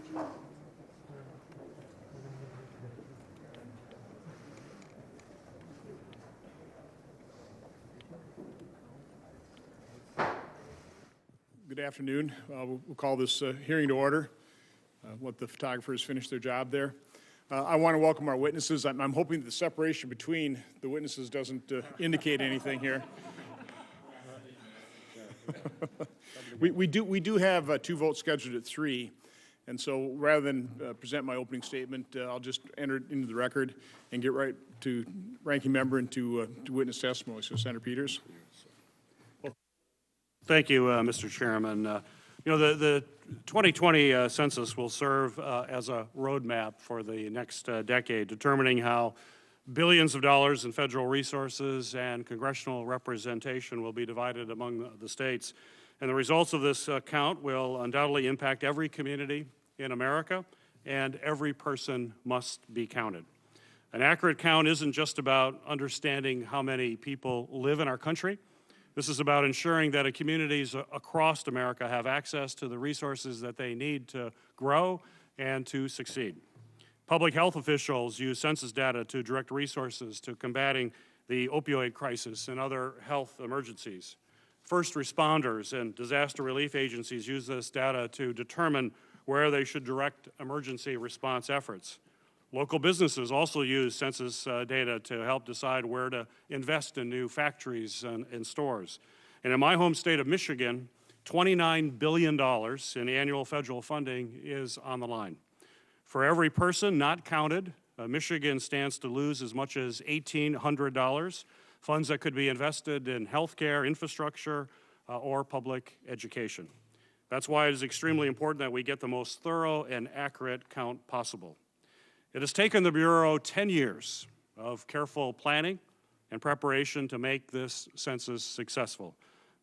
Good afternoon. We'll call this hearing to order. Let the photographers finish their job there. I want to welcome our witnesses. I'm hoping that the separation between the witnesses doesn't indicate anything here. we do have 2 votes scheduled at 3, and so rather than present my opening statement, I'll just enter it into the record and get right to ranking member and to witness testimony. So, Senator Peters. Thank you, Mr. Chairman. You know, the 2020 census will serve as a roadmap for the next decade, determining how billions of dollars in federal resources and congressional representation will be divided among the states. And the results of this count will undoubtedly impact every community in America, and every person must be counted. An accurate count isn't just about understanding how many people live in our country. This is about ensuring that communities across America have access to the resources that they need to grow and to succeed. Public health officials use census data to direct resources to combating the opioid crisis and other health emergencies. First responders and disaster relief agencies use this data to determine where they should direct emergency response efforts. Local businesses also use census data to help decide where to invest in new factories and stores. And in my home state of Michigan, $29 billion in annual federal funding is on the line. For every person not counted, Michigan stands to lose as much as $1,800, funds that could be invested in healthcare, infrastructure, or public education. That's why it is extremely important that we get the most thorough and accurate count possible. It has taken the Bureau 10 years of careful planning and preparation to make this census successful,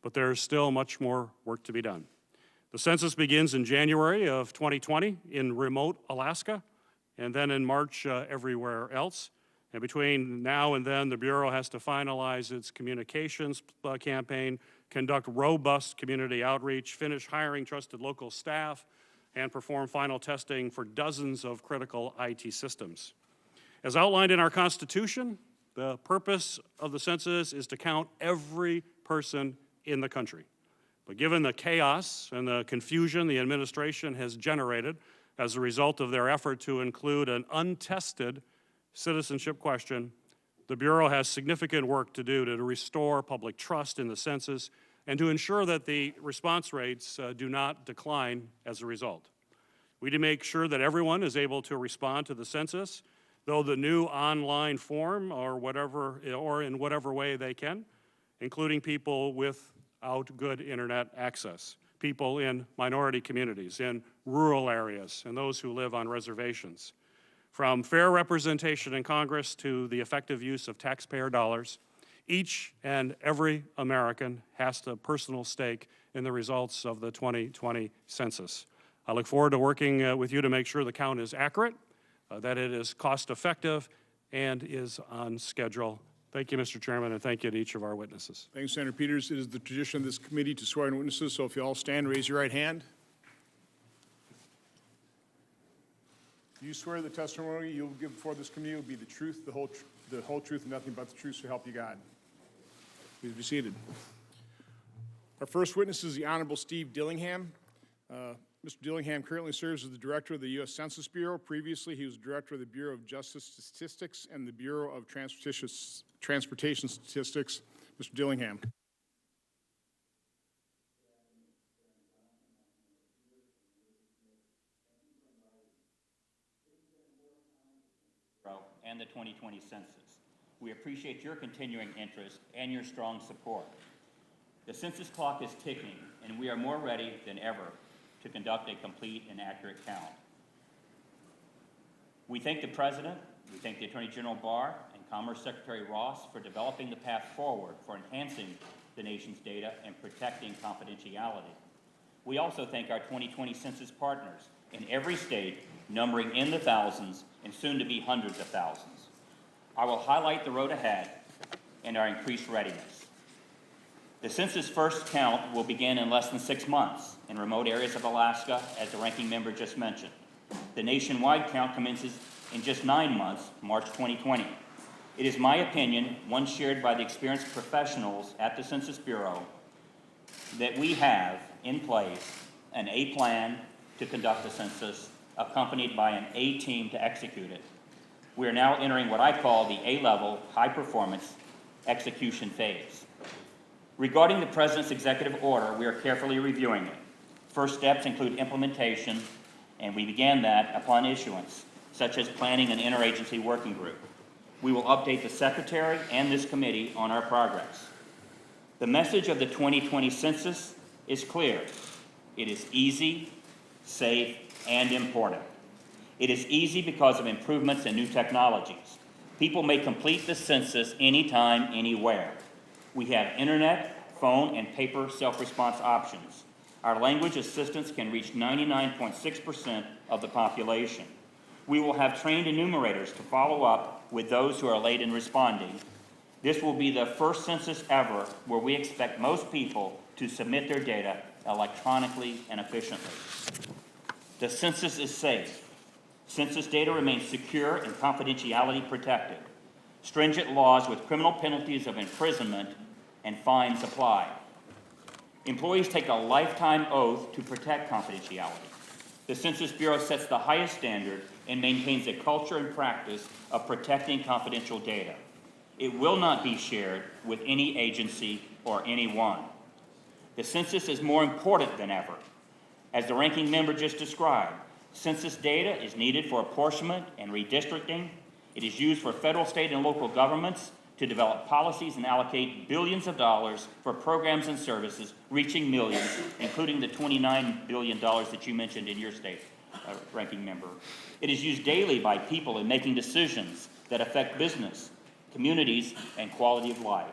but there is still much more work to be done. The census begins in January of 2020 in remote Alaska, and then in March everywhere else. And between now and then, the Bureau has to finalize its communications campaign, conduct robust community outreach, finish hiring trusted local staff, and perform final testing for dozens of critical IT systems. As outlined in our Constitution, the purpose of the census is to count every person in the country. But given the chaos and the confusion the administration has generated as a result of their effort to include an untested citizenship question, the Bureau has significant work to do to restore public trust in the census and to ensure that the response rates do not decline as a result. We need to make sure that everyone is able to respond to the census, though the new online form or in whatever way they can, including people without good internet access, people in minority communities, in rural areas, and those who live on reservations. From fair representation in Congress to the effective use of taxpayer dollars, each and every American has a personal stake in the results of the 2020 census. I look forward to working with you to make sure the count is accurate, that it is cost-effective, and is on schedule. Thank you, Mr. Chairman, and thank you to each of our witnesses. Thanks, Senator Peters. It is the tradition of this committee to swear in witnesses, so if you all stand, raise your right hand. Do you swear the testimony you will give before this committee will be the truth, the whole truth, and nothing but the truth, so help you God? Please be seated. Our first witness is the Honorable Steve Dillingham. Mr. Dillingham currently serves as the Director of the U.S. Census Bureau. Previously, he was Director of the Bureau of Justice Statistics and the Bureau of Transportation Statistics. Mr. Dillingham. And the 2020 census. We appreciate your continuing interest and your strong support. The census clock is ticking, and we are more ready than ever to conduct a complete and accurate count. We thank the President, we thank the Attorney General Barr, and Commerce Secretary Ross for developing the path forward for enhancing the nation's data and protecting confidentiality. We also thank our 2020 census partners in every state, numbering in the thousands and soon to be hundreds of thousands. I will highlight the road ahead and our increased readiness. The census first count will begin in less than 6 months in remote areas of Alaska, as the ranking member just mentioned. The nationwide count commences in just 9 months, March 2020. It is my opinion, one shared by the experienced professionals at the Census Bureau, that we have in place an A plan to conduct the census, accompanied by an A team to execute it. We are now entering what I call the A-level, high-performance execution phase. Regarding the President's executive order, we are carefully reviewing it. First steps include implementation, and we began that upon issuance, such as planning an interagency working group. We will update the Secretary and this committee on our progress. The message of the 2020 census is clear. It is easy, safe, and important. It is easy because of improvements in new technologies. People may complete the census anytime, anywhere. We have internet, phone, and paper self-response options. Our language assistance can reach 99.6% of the population. We will have trained enumerators to follow up with those who are late in responding. This will be the first census ever where we expect most people to submit their data electronically and efficiently. The census is safe. Census data remains secure and confidentiality protected. Stringent laws with criminal penalties of imprisonment and fines apply. Employees take a lifetime oath to protect confidentiality. The Census Bureau sets the highest standard and maintains a culture and practice of protecting confidential data. It will not be shared with any agency or anyone. The census is more important than ever. As the ranking member just described, census data is needed for apportionment and redistricting. It is used for federal, state, and local governments to develop policies and allocate billions of dollars for programs and services reaching millions, including the $29 billion that you mentioned in your state, ranking member. It is used daily by people in making decisions that affect business, communities, and quality of life.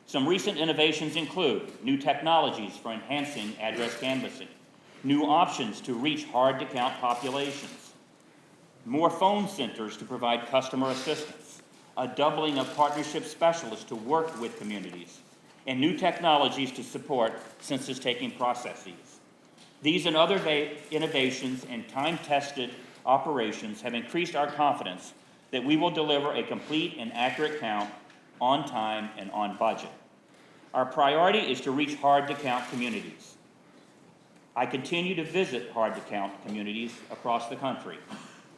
Some recent innovations include new technologies for enhancing address canvassing, new options to reach hard-to-count populations, more phone centers to provide customer assistance, a doubling of partnership specialists to work with communities, and new technologies to support census-taking processes. These and other innovations and time-tested operations have increased our confidence that we will deliver a complete and accurate count on time and on budget. Our priority is to reach hard-to-count communities. I continue to visit hard-to-count communities across the country.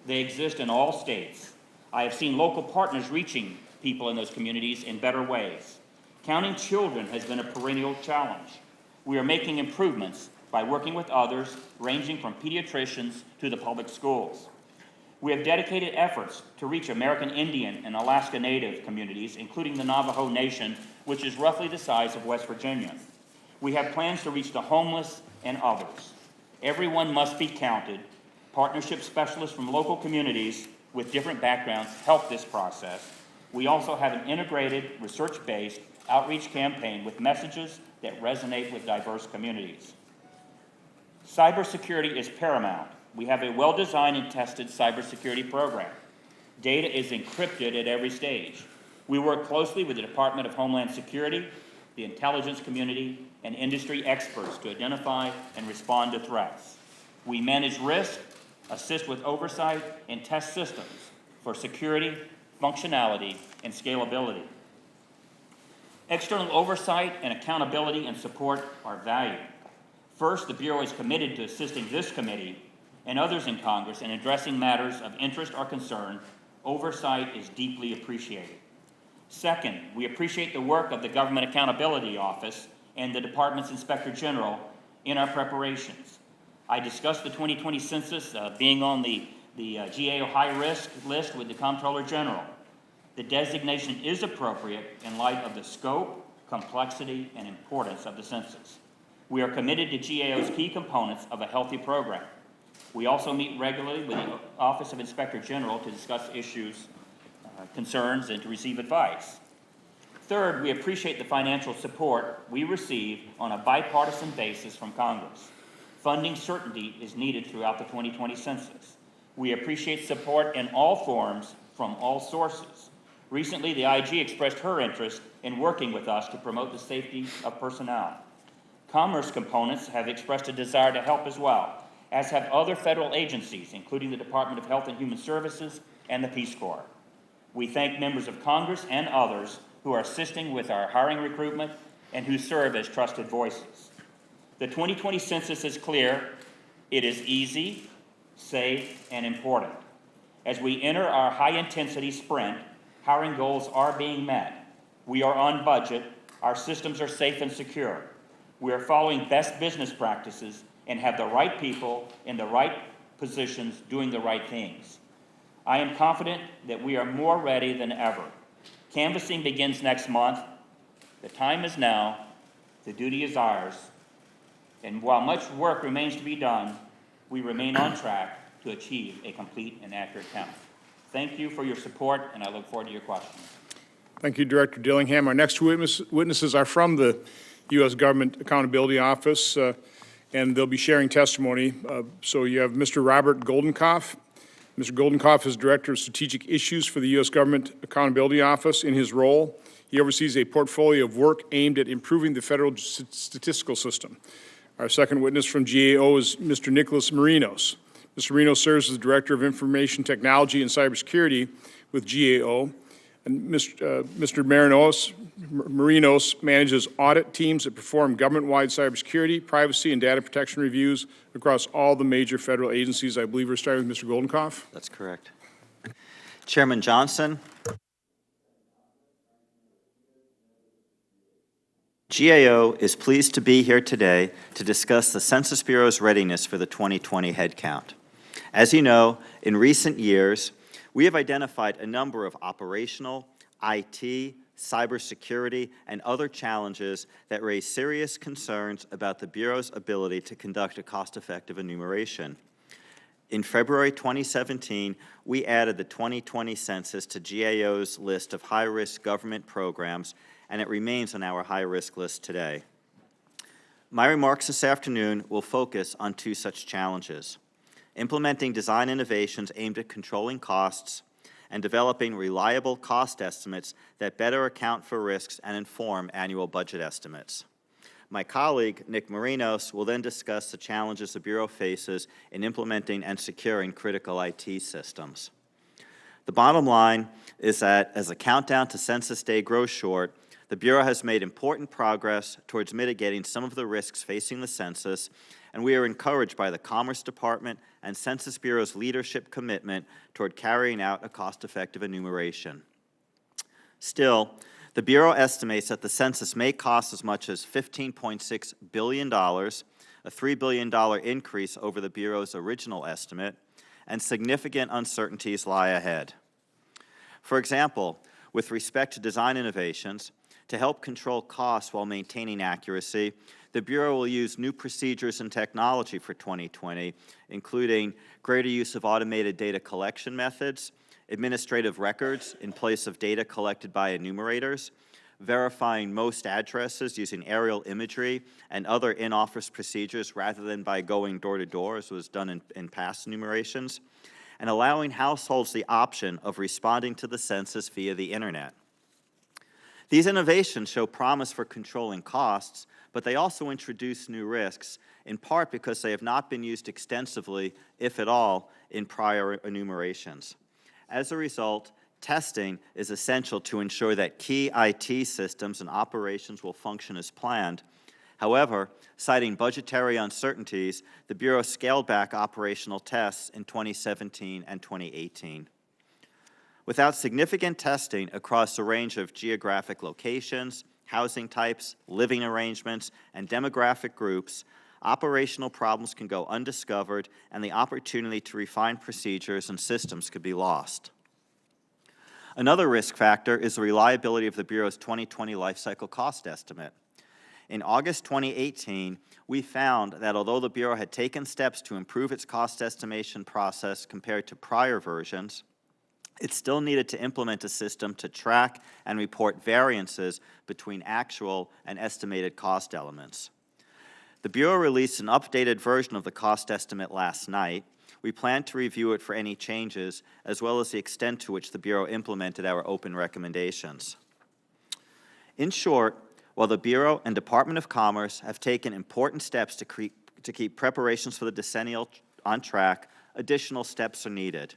They exist in all states. I have seen local partners reaching people in those communities in better ways. Counting children has been a perennial challenge. We are making improvements by working with others, ranging from pediatricians to the public schools. We have dedicated efforts to reach American Indian and Alaska Native communities, including the Navajo Nation, which is roughly the size of West Virginia. We have plans to reach the homeless and others. Everyone must be counted. Partnership specialists from local communities with different backgrounds help this process. We also have an integrated, research-based outreach campaign with messages that resonate with diverse communities. Cybersecurity is paramount. We have a well-designed and tested cybersecurity program. Data is encrypted at every stage. We work closely with the Department of Homeland Security, the intelligence community, and industry experts to identify and respond to threats. We manage risk, assist with oversight, and test systems for security, functionality, and scalability. External oversight and accountability and support are valued. First, the Bureau is committed to assisting this committee and others in Congress in addressing matters of interest or concern. Oversight is deeply appreciated. Second, we appreciate the work of the Government Accountability Office and the Department's Inspector General in our preparations. I discussed the 2020 census being on the GAO high-risk list with the Comptroller General. The designation is appropriate in light of the scope, complexity, and importance of the census. We are committed to GAO's key components of a healthy program. We also meet regularly with the Office of Inspector General to discuss issues, concerns, and to receive advice. Third, we appreciate the financial support we receive on a bipartisan basis from Congress. Funding certainty is needed throughout the 2020 census. We appreciate support in all forms from all sources. Recently, the IG expressed her interest in working with us to promote the safety of personnel. Commerce components have expressed a desire to help as well. as have other federal agencies, including the Department of Health and Human Services and the Peace Corps. We thank members of Congress and others who are assisting with our hiring recruitment and who serve as trusted voices. The 2020 census is clear. It is easy, safe, and important. As we enter our high-intensity sprint, hiring goals are being met. We are on budget. Our systems are safe and secure. We are following best business practices and have the right people in the right positions doing the right things. I am confident that we are more ready than ever. Canvassing begins next month. The time is now. The duty is ours. And while much work remains to be done, we remain on track to achieve a complete and accurate count. Thank you for your support, and I look forward to your questions. Thank you, Director Dillingham. Our next witnesses are from the U.S. Government Accountability Office, and they'll be sharing testimony. So you have Mr. Robert Goldenkopf. Mr. Goldenkopf is Director of Strategic Issues for the U.S. Government Accountability Office. In his role, he oversees a portfolio of work aimed at improving the federal statistical system. Our second witness from GAO is Mr. Nicholas Marinos. Mr. Marinos serves as the Director of Information Technology and Cybersecurity with GAO. And Mr. Marinos manages audit teams that perform government-wide cybersecurity, privacy, and data protection reviews across all the major federal agencies. I believe we're starting with Mr. Goldenkopf. That's correct. Chairman Johnson, GAO is pleased to be here today to discuss the Census Bureau's readiness for the 2020 headcount. As you know, in recent years, we have identified a number of operational, IT, cybersecurity, and other challenges that raise serious concerns about the Bureau's ability to conduct a cost-effective enumeration. In February 2017, we added the 2020 census to GAO's list of high-risk government programs, and it remains on our high-risk list today. My remarks this afternoon will focus on two such challenges: implementing design innovations aimed at controlling costs, and developing reliable cost estimates that better account for risks and inform annual budget estimates. My colleague, Nick Marinos, will then discuss the challenges the Bureau faces in implementing and securing critical IT systems. The bottom line is that as the countdown to Census Day grows short, the Bureau has made important progress towards mitigating some of the risks facing the census, and we are encouraged by the Commerce Department and Census Bureau's leadership commitment toward carrying out a cost-effective enumeration. Still, the Bureau estimates that the census may cost as much as $15.6 billion, a $3 billion increase over the Bureau's original estimate, and significant uncertainties lie ahead. For example, with respect to design innovations, to help control costs while maintaining accuracy, the Bureau will use new procedures and technology for 2020, including greater use of automated data collection methods, administrative records in place of data collected by enumerators, verifying most addresses using aerial imagery and other in-office procedures rather than by going door-to-door, as was done in past enumerations, and allowing households the option of responding to the census via the Internet. These innovations show promise for controlling costs, but they also introduce new risks, in part because they have not been used extensively, if at all, in prior enumerations. As a result, testing is essential to ensure that key IT systems and operations will function as planned. However, citing budgetary uncertainties, the Bureau scaled back operational tests in 2017 and 2018. Without significant testing across a range of geographic locations, housing types, living arrangements, and demographic groups, operational problems can go undiscovered, and the opportunity to refine procedures and systems could be lost. Another risk factor is the reliability of the Bureau's 2020 lifecycle cost estimate. In August 2018, we found that although the Bureau had taken steps to improve its cost estimation process compared to prior versions, it still needed to implement a system to track and report variances between actual and estimated cost elements. The Bureau released an updated version of the cost estimate last night. We plan to review it for any changes, as well as the extent to which the Bureau implemented our open recommendations. In short, while the Bureau and Department of Commerce have taken important steps to to keep preparations for the decennial on track, additional steps are needed.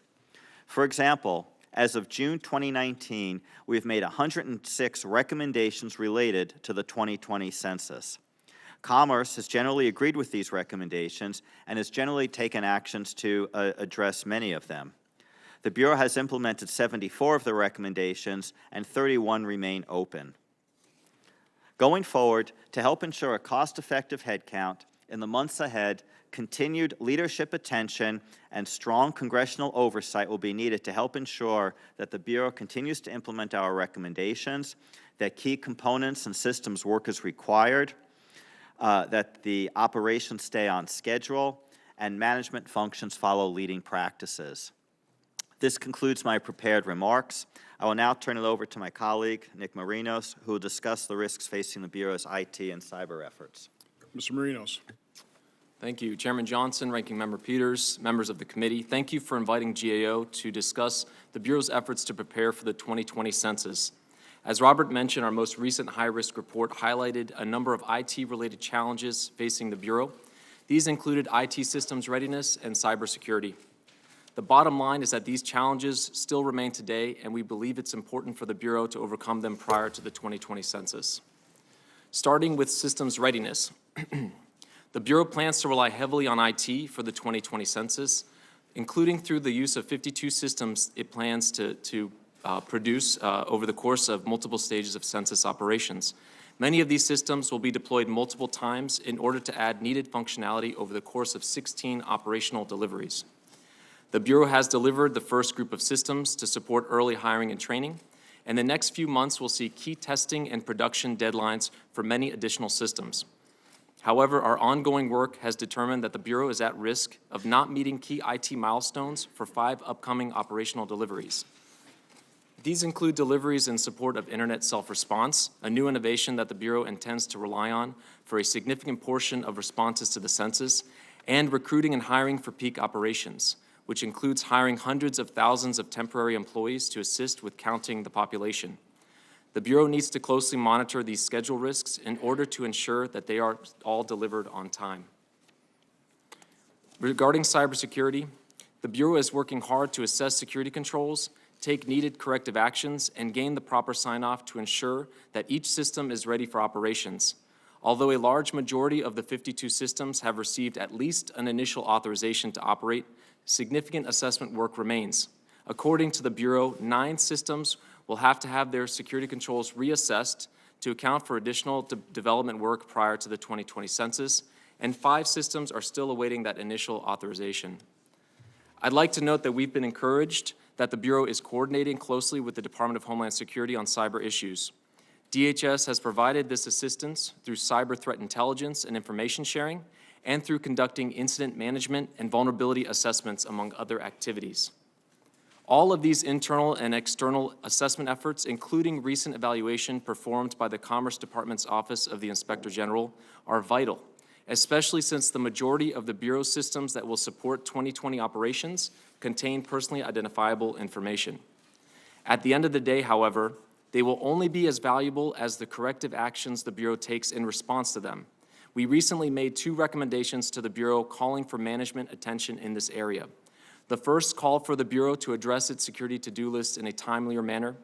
For example, as of June 2019, we have made 106 recommendations related to the 2020 census. Commerce has generally agreed with these recommendations and has generally taken actions to address many of them. The Bureau has implemented 74 of the recommendations, and 31 remain open. Going forward, to help ensure a cost-effective headcount, in the months ahead, continued leadership attention and strong congressional oversight will be needed to help ensure that the Bureau continues to implement our recommendations, that key components and systems work as required, that the operations stay on schedule, and management functions follow leading practices. This concludes my prepared remarks. I will now turn it over to my colleague, Nick Marinos, who will discuss the risks facing the Bureau's IT and cyber efforts. Mr. Marinos. Thank you. Chairman Johnson, Ranking Member Peters, members of the committee, thank you for inviting GAO to discuss the Bureau's efforts to prepare for the 2020 census. As Robert mentioned, our most recent high-risk report highlighted a number of IT-related challenges facing the Bureau. These included IT systems readiness and cybersecurity. The bottom line is that these challenges still remain today, and we believe it's important for the Bureau to overcome them prior to the 2020 census. Starting with systems readiness. The Bureau plans to rely heavily on IT for the 2020 census, including through the use of 52 systems it plans to produce over the course of multiple stages of census operations. Many of these systems will be deployed multiple times in order to add needed functionality over the course of 16 operational deliveries. The Bureau has delivered the first group of systems to support early hiring and training, and the next few months will see key testing and production deadlines for many additional systems. However, our ongoing work has determined that the Bureau is at risk of not meeting key IT milestones for 5 upcoming operational deliveries. These include deliveries in support of Internet self-response, a new innovation that the Bureau intends to rely on for a significant portion of responses to the census, and recruiting and hiring for peak operations, which includes hiring hundreds of thousands of temporary employees to assist with counting the population. The Bureau needs to closely monitor these schedule risks in order to ensure that they are all delivered on time. Regarding cybersecurity, the Bureau is working hard to assess security controls, take needed corrective actions, and gain the proper sign-off to ensure that each system is ready for operations. Although a large majority of the 52 systems have received at least an initial authorization to operate, significant assessment work remains. According to the Bureau, 9 systems will have to have their security controls reassessed to account for additional development work prior to the 2020 census, and 5 systems are still awaiting that initial authorization. I'd like to note that we've been encouraged that the Bureau is coordinating closely with the Department of Homeland Security on cyber issues. DHS has provided this assistance through cyber threat intelligence and information sharing, and through conducting incident management and vulnerability assessments, among other activities. All of these internal and external assessment efforts, including recent evaluation performed by the Commerce Department's Office of the Inspector General, are vital, especially since the majority of the Bureau systems that will support 2020 operations contain personally identifiable information. At the end of the day, however, they will only be as valuable as the corrective actions the Bureau takes in response to them. We recently made 2 recommendations to the Bureau calling for management attention in this area. The first called for the Bureau to address its security to-do list in a timelier manner,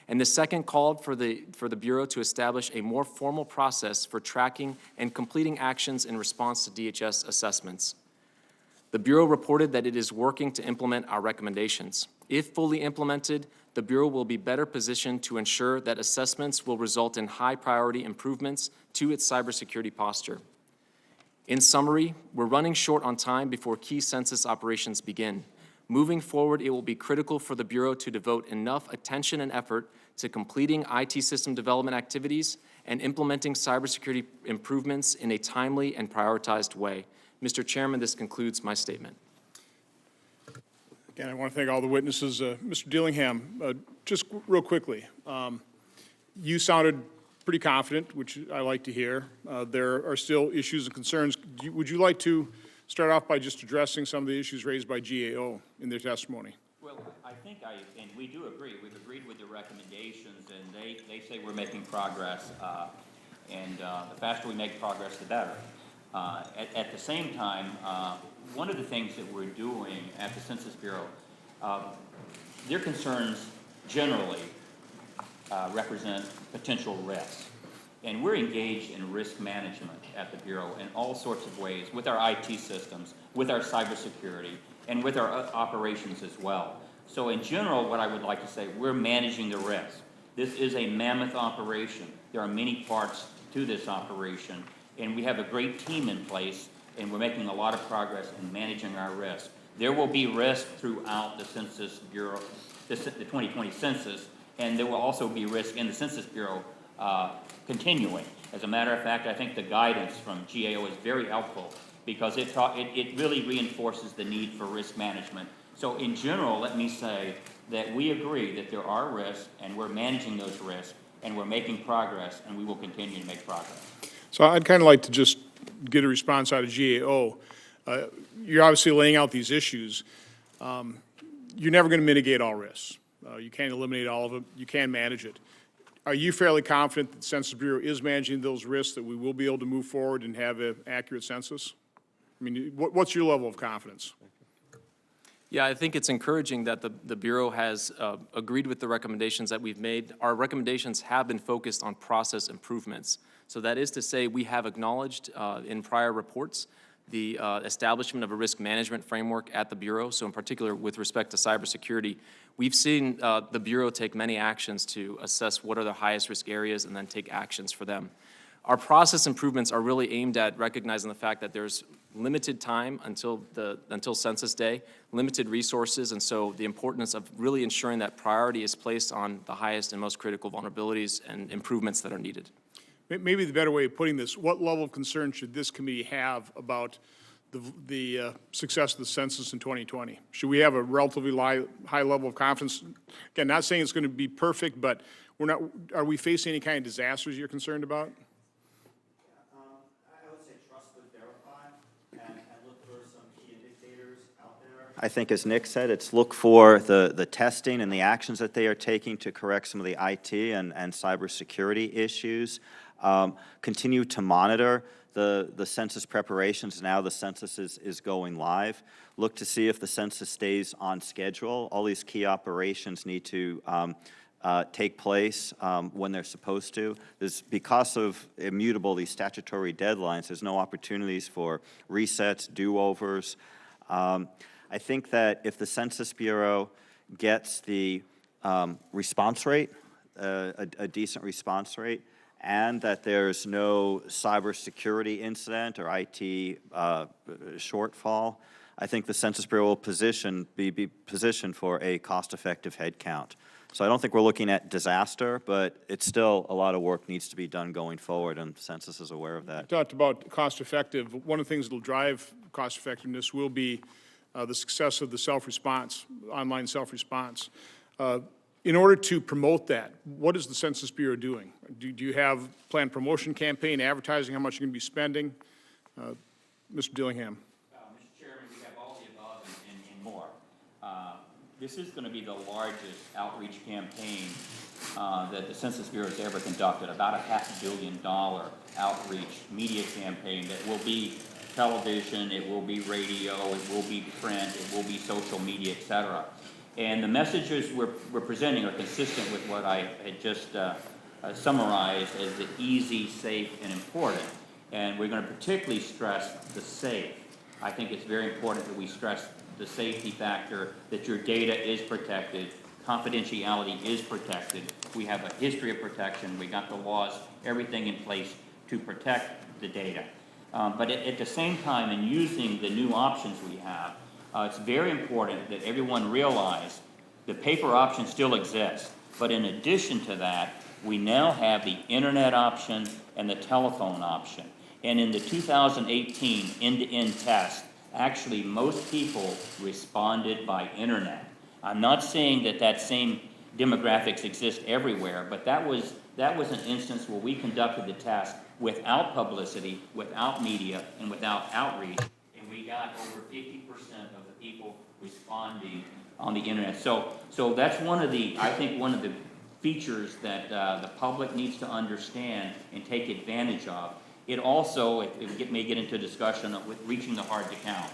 and the second called for the Bureau to establish a more formal process for tracking and completing actions in response to DHS assessments. The Bureau reported that it is working to implement our recommendations. If fully implemented, the Bureau will be better positioned to ensure that assessments will result in high-priority improvements to its cybersecurity posture. In summary, we're running short on time before key census operations begin. Moving forward, it will be critical for the Bureau to devote enough attention and effort to completing IT system development activities and implementing cybersecurity improvements in a timely and prioritized way. Mr. Chairman, this concludes my statement. Again, I want to thank all the witnesses. Mr. Dillingham, just real quickly, you sounded pretty confident, which I like to hear. There are still issues and concerns. Would you like to start off by just addressing some of the issues raised by GAO in their testimony? Well, I think and we do agree. We've agreed with the recommendations, and they say we're making progress, and the faster we make progress, the better. At the same time, one of the things that we're doing at the Census Bureau, their concerns generally represent potential risks. And we're engaged in risk management at the Bureau in all sorts of ways, with our IT systems, with our cybersecurity, and with our operations as well. So in general, what I would like to say, we're managing the risk. This is a mammoth operation. There are many parts to this operation, and we have a great team in place, and we're making a lot of progress in managing our risk. There will be risk throughout the Census Bureau, the 2020 census, and there will also be risk in the Census Bureau continuing. As a matter of fact, I think the guidance from GAO is very helpful because it really reinforces the need for risk management. So in general, let me say that we agree that there are risks, and we're managing those risks, and we're making progress, and we will continue to make progress. So I'd kind of like to just get a response out of GAO. You're obviously laying out these issues. You're never going to mitigate all risks. You can't eliminate all of them. You can manage it. Are you fairly confident that the Census Bureau is managing those risks, that we will be able to move forward and have an accurate census? I mean, what's your level of confidence? Yeah, I think it's encouraging that the Bureau has agreed with the recommendations that we've made. Our recommendations have been focused on process improvements. So that is to say, we have acknowledged in prior reports the establishment of a risk management framework at the Bureau. So in particular, with respect to cybersecurity, we've seen the Bureau take many actions to assess what are the highest risk areas and then take actions for them. Our process improvements are really aimed at recognizing the fact that there's limited time until Census Day, limited resources, and so the importance of really ensuring that priority is placed on the highest and most critical vulnerabilities and improvements that are needed. Maybe the better way of putting this, what level of concern should this committee have about the success of the census in 2020? Should we have a relatively high level of confidence? Again, not saying it's going to be perfect, but are we facing any kind of disasters you're concerned about? I would say trust but verify and look for some key indicators out there. I think, as Nick said, it's look for the testing and the actions that they are taking to correct some of the IT and cybersecurity issues. Continue to monitor the census preparations. Now the census is going live. Look to see if the census stays on schedule. All these key operations need to take place when they're supposed to. Because of immutable, these statutory deadlines, there's no opportunities for resets, do-overs. I think that if the Census Bureau gets the response rate, a decent response rate, and that there's no cybersecurity incident or IT shortfall, I think the Census Bureau will be positioned for a cost-effective head count. So I don't think we're looking at disaster, but it's still a lot of work needs to be done going forward, and the Census is aware of that. You talked about cost-effective. One of the things that will drive cost-effectiveness will be the success of the self-response, online self-response. In order to promote that, what is the Census Bureau doing? Do you have planned promotion campaign, advertising, how much you're going to be spending? Mr. Dillingham. Mr. Chairman, we have all the above and more. This is going to be the largest outreach campaign that the Census Bureau has ever conducted, about a $500 million outreach media campaign that will be television, it will be radio, it will be print, it will be social media, et cetera. And the messages we're presenting are consistent with what I had just summarized as the easy, safe, and important. And we're going to particularly stress the safe. I think it's very important that we stress the safety factor, that your data is protected, confidentiality is protected. We have a history of protection. We got the laws, everything in place to protect the data. But at the same time, in using the new options we have, it's very important that everyone realize the paper option still exists. But in addition to that, we now have the internet option and the telephone option. And in the 2018 end-to-end test, actually most people responded by internet. I'm not saying that same demographics exist everywhere, but that was an instance where we conducted the test without publicity, without media, and without outreach. And we got over 50% of the people responding on the internet. So that's I think one of the features that the public needs to understand and take advantage of. It also, may get into a discussion with reaching the hard to count.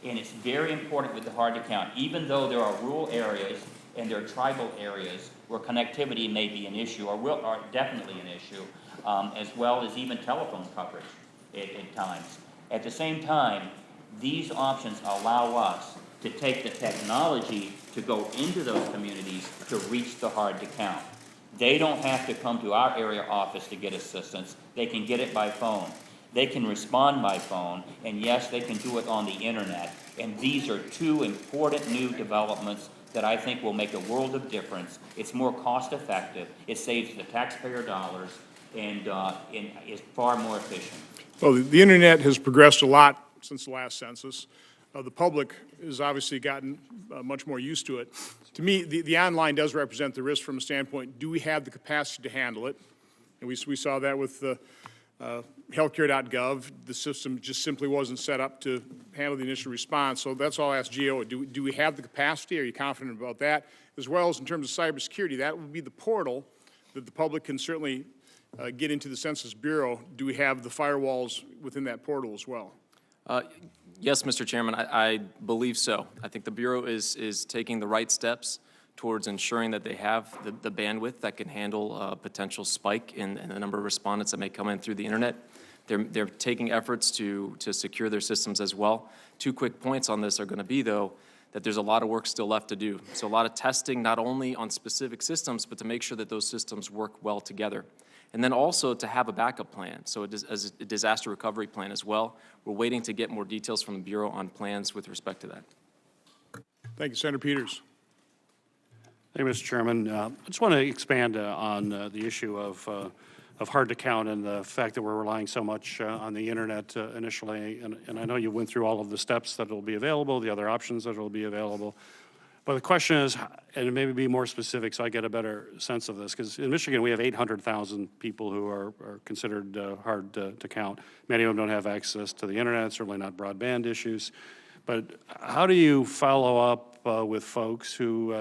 And it's very important with the hard to count, even though there are rural areas and there are tribal areas where connectivity may be an issue, or definitely an issue, as well as even telephone coverage at times. At the same time, these options allow us to take the technology to go into those communities to reach the hard to count. They don't have to come to our area office to get assistance. They can get it by phone. They can respond by phone, and yes, they can do it on the internet. And these are two important new developments that I think will make a world of difference. It's more cost effective, it saves the taxpayer dollars, and is far more efficient. Well, the internet has progressed a lot since the last census. The public has obviously gotten much more used to it. To me, the online does represent the risk from a standpoint, do we have the capacity to handle it? And we saw that with the healthcare.gov. The system just simply wasn't set up to handle the initial response. So that's all I asked GEO. Do we have the capacity? Are you confident about that? As well as in terms of cybersecurity, that would be the portal that the public can certainly get into the Census Bureau. Do we have the firewalls within that portal as well? Yes, Mr. Chairman, I believe so. I think the Bureau is taking the right steps towards ensuring that they have the bandwidth that can handle a potential spike in the number of respondents that may come in through the internet. They're taking efforts to secure their systems as well. 2 quick points on this are going to be, though, that there's a lot of work still left to do. So a lot of testing, not only on specific systems, but to make sure that those systems work well together. And then also to have a backup plan, so as a disaster recovery plan as well. We're waiting to get more details from the Bureau on plans with respect to that. Thank you, Senator Peters. Thank you, Mr. Chairman. I just want to expand on the issue of hard to count and the fact that we're relying so much on the internet initially. And I know you went through all of the steps that will be available, the other options that will be available. But the question is, and maybe be more specific so I get a better sense of this, because in Michigan we have 800,000 people who are considered hard to count. Many of them don't have access to the internet, certainly not broadband issues. But how do you follow up with folks who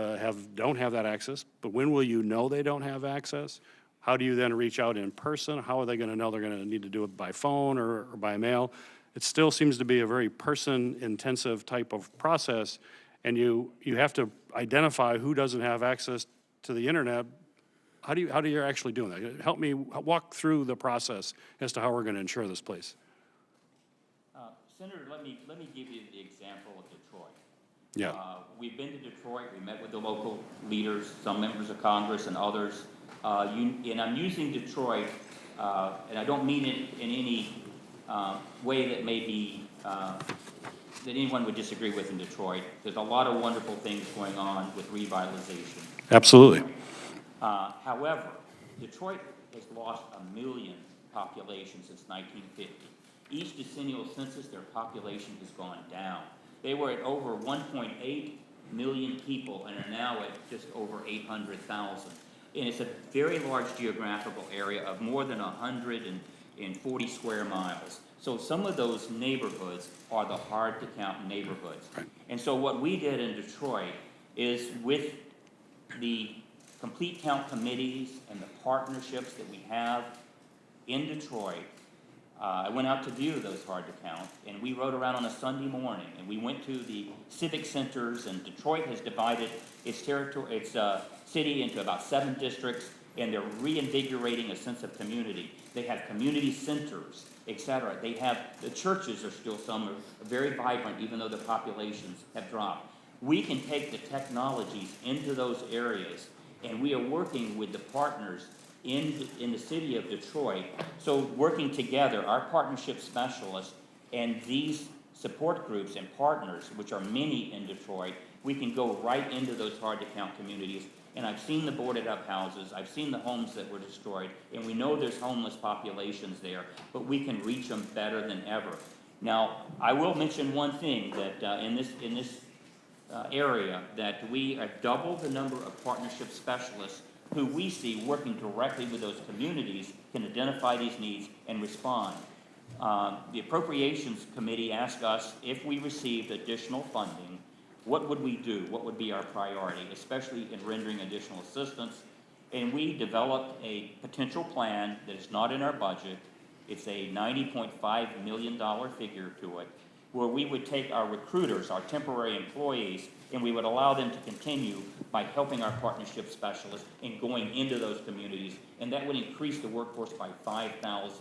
don't have that access, but when will you know they don't have access? How do you then reach out in person? How are they going to know they're going to need to do it by phone or by mail? It still seems to be a very person-intensive type of process. And you have to identify who doesn't have access to the internet. How do you actually doing that? Help me walk through the process as to how we're going to ensure this, please. Senator, let me give you the example of Detroit. Yeah. We've been to Detroit. We met with the local leaders, some members of Congress and others. And I'm using Detroit, and I don't mean it in any way that may be that anyone would disagree with in Detroit. There's a lot of wonderful things going on with revitalization. Absolutely. However, Detroit has lost 1 million population since 1950. Each decennial census, their population has gone down. They were at over 1.8 million people and are now at just over 800,000. And it's a very large geographical area of more than 140 square miles. So some of those neighborhoods are the hard to count neighborhoods. Right. And so what we did in Detroit is with the complete count committees and the partnerships that we have in Detroit, I went out to view those hard to count, and we rode around on a Sunday morning, and we went to the civic centers, and Detroit has divided its territory, its city into about 7 districts, and they're reinvigorating a sense of community. They have community centers, etc. They have, the churches are still, some are very vibrant, even though the populations have dropped. We can take the technologies into those areas, and we are working with the partners in the city of Detroit. So working together, our partnership specialists and these support groups and partners, which are many in Detroit, we can go right into those hard to count communities. And I've seen the boarded up houses, I've seen the homes that were destroyed, and we know there's homeless populations there, but we can reach them better than ever. Now, I will mention one thing, that in this area, that we have doubled the number of partnership specialists who we see working directly with those communities, can identify these needs and respond. The Appropriations Committee asked us if we received additional funding, what would we do? What would be our priority, especially in rendering additional assistance? And we developed a potential plan that is not in our budget, It's a $90.5 million figure to it, where we would take our recruiters, our temporary employees, and we would allow them to continue by helping our partnership specialists and going into those communities, and that would increase the workforce by 5,000.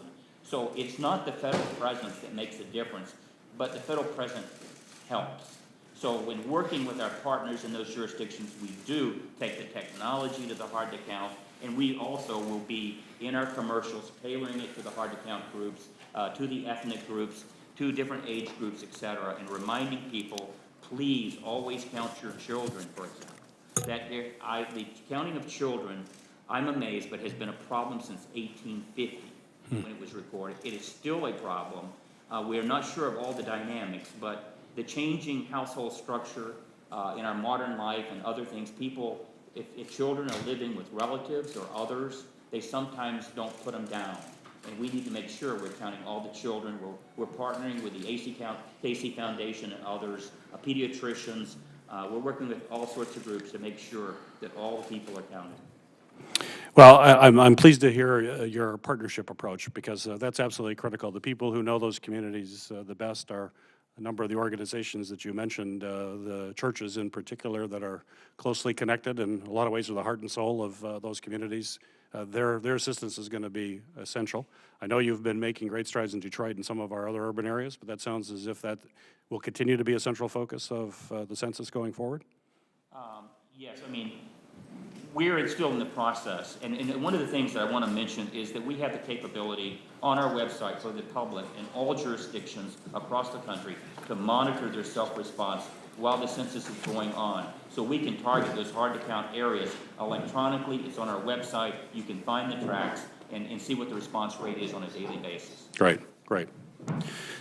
So it's not the federal presence that makes a difference, but the federal presence helps. So when working with our partners in those jurisdictions, we do take the technology to the hard to count, and we also will be in our commercials tailoring it to the hard to count groups, to the ethnic groups, to different age groups, et cetera, and reminding people, please always count your children, for example. The counting of children, I'm amazed, but has been a problem since 1850 when it was recorded. It is still a problem. We are not sure of all the dynamics, but the changing household structure in our modern life and other things, people, if children are living with relatives or others, they sometimes don't put them down. And we need to make sure we're counting all the children. We're partnering with the AC Foundation and others, pediatricians. We're working with all sorts of groups to make sure that all the people are counted. Well, I'm pleased to hear your partnership approach, because that's absolutely critical. The people who know those communities the best are a number of the organizations that you mentioned, the churches in particular that are closely connected in a lot of ways with the heart and soul of those communities. Their assistance is going to be essential. I know you've been making great strides in Detroit and some of our other urban areas, but that sounds as if that will continue to be a central focus of the census going forward. Yes, I mean, we're still in the process, and one of the things that I want to mention is that we have the capability on our website for the public in all jurisdictions across the country to monitor their self-response while the census is going on. So we can target those hard-to-count areas electronically. It's on our website. You can find the tracks and see what the response rate is on a daily basis. Great.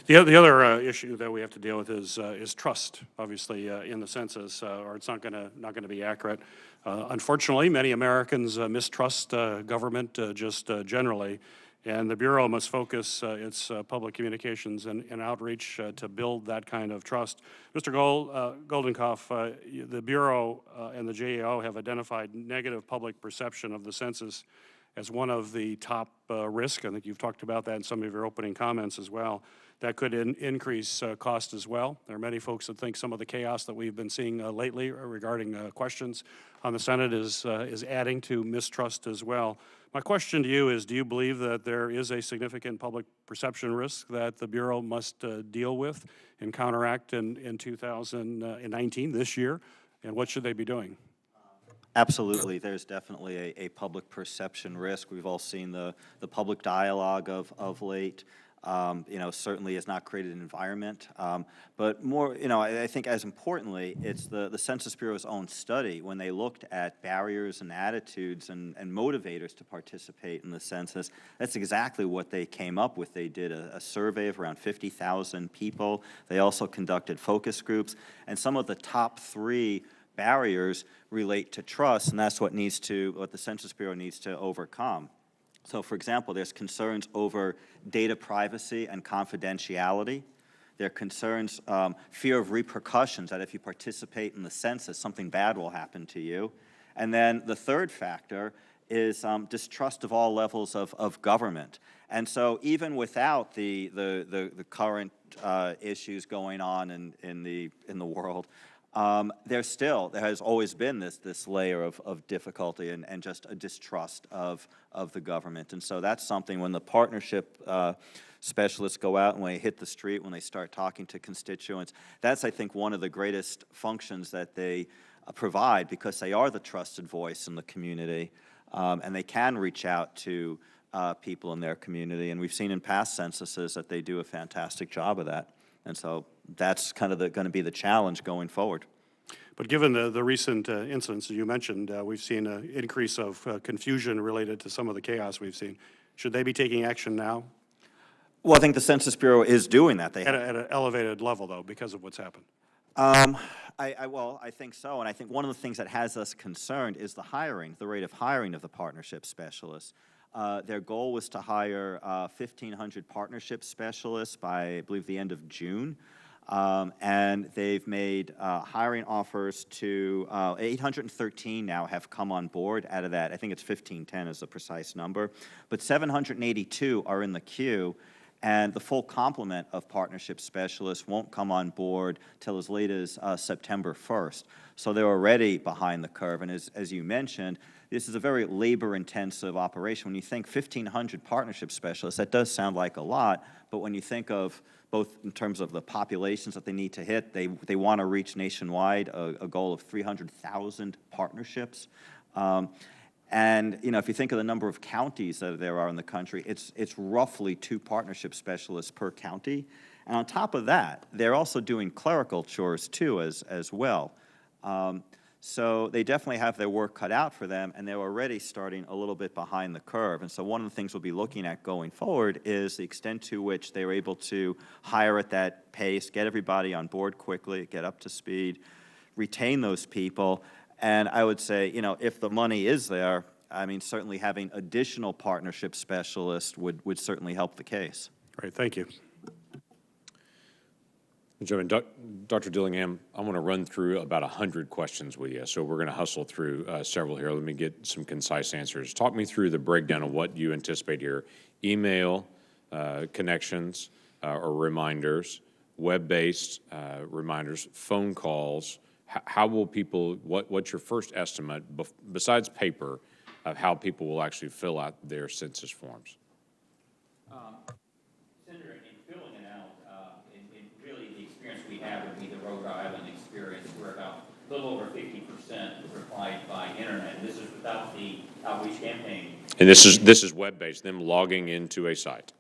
The other issue that we have to deal with is trust, obviously, in the census, or it's not going to be accurate. Unfortunately, many Americans mistrust government just generally, and the Bureau must focus its public communications and outreach to build that kind of trust. Mr. Goldenkopf, the Bureau and the GAO have identified negative public perception of the census as one of the top risks. I think you've talked about that in some of your opening comments as well. That could increase cost as well. There are many folks that think some of the chaos that we've been seeing lately regarding questions on the Senate is adding to mistrust as well. My question to you is, do you believe that there is a significant public perception risk that the Bureau must deal with and counteract in 2019, this year, and what should they be doing? Absolutely. There's definitely a public perception risk. We've all seen the public dialogue of late. Certainly has not created an environment. But more, I think as importantly, it's the Census Bureau's own study when they looked at barriers and attitudes and motivators to participate in the census. That's exactly what they came up with. They did a survey of around 50,000 people. They also conducted focus groups, and some of the top 3 barriers relate to trust, and that's what the Census Bureau needs to overcome. So, for example, there's concerns over data privacy and confidentiality. There are concerns, fear of repercussions, that if you participate in the census, something bad will happen to you. And then the third factor is distrust of all levels of government. And so even without the current issues going on in the world, there has always been this layer of difficulty and just a distrust of the government. And so that's something when the partnership specialists go out and when they hit the street, when they start talking to constituents, that's, I think, one of the greatest functions that they provide, because they are the trusted voice in the community, and they can reach out to people in their community. And we've seen in past censuses that they do a fantastic job of that. And so that's kind of going to be the challenge going forward. But given the recent incidents you mentioned, we've seen an increase of confusion related to some of the chaos we've seen. Should they be taking action now? Well, I think the Census Bureau is doing that. At an elevated level, though, because of what's happened. I think so. And I think one of the things that has us concerned is the rate of hiring of the partnership specialists. Their goal was to hire 1,500 partnership specialists by, I believe, the end of June. And they've made hiring offers to 813 now have come on board out of that. I think it's 1510 is the precise number. But 782 are in the queue, and the full complement of partnership specialists won't come on board till as late as September 1st. So they're already behind the curve. And as you mentioned, this is a very labor-intensive operation. When you think 1,500 partnership specialists, that does sound like a lot, but when you think of both in terms of the populations that they need to hit, they want to reach nationwide a goal of 300,000 partnerships. And if you think of the number of counties that there are in the country, it's roughly 2 partnership specialists per county. And on top of that, they're also doing clerical chores too as well. So they definitely have their work cut out for them, and they're already starting a little bit behind the curve. And so one of the things we'll be looking at going forward is the extent to which they're able to hire at that pace, get everybody on board quickly, get up to speed, retain those people. And I would say, if the money is there, I mean, certainly having additional partnership specialists would certainly help the case. Great, thank you. Gentlemen, Dr. Dillingham, I want to run through about 100 questions with you, so we're going to hustle through several here. Let me get some concise answers. Talk me through the breakdown of what you anticipate here. Email connections or reminders, web-based reminders, phone calls. How will people, what's your first estimate, besides paper, of how people will actually fill out their census forms? Senator, in filling it out, and really the experience we have would be the Rhode Island experience, where about a little over 50% replied by internet. And this is without the outreach campaign. And this is web-based, them logging into a site.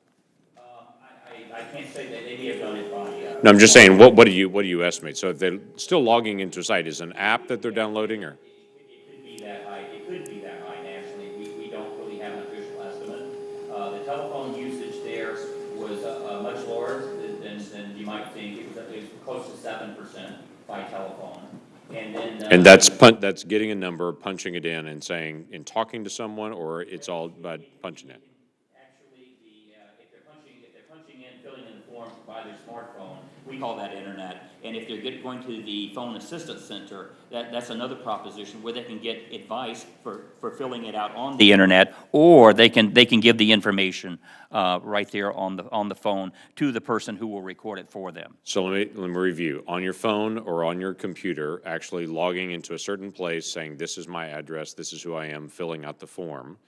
I can't say that they may have done it by. No, I'm just saying, what do you estimate? So if they're still logging into a site, is an app that they're downloading, or? It could be that high. It could be that high nationally. We don't really have an official estimate. The telephone usage there was much lower than you might think. It was close to 7% by telephone. And then. And that's getting a number, punching it in, and saying, and talking to someone, or it's all about punching it? Actually, if they're punching in, filling in the form by their smartphone, we call that internet. And if they're going to the phone assistance center, that's another proposition where they can get advice for filling it out on the internet, or they can give the information right there on the phone to the person who will record it for them. So let me review. On your phone or on your computer, actually logging into a certain place, saying, this is my address, this is who I am, filling out the form,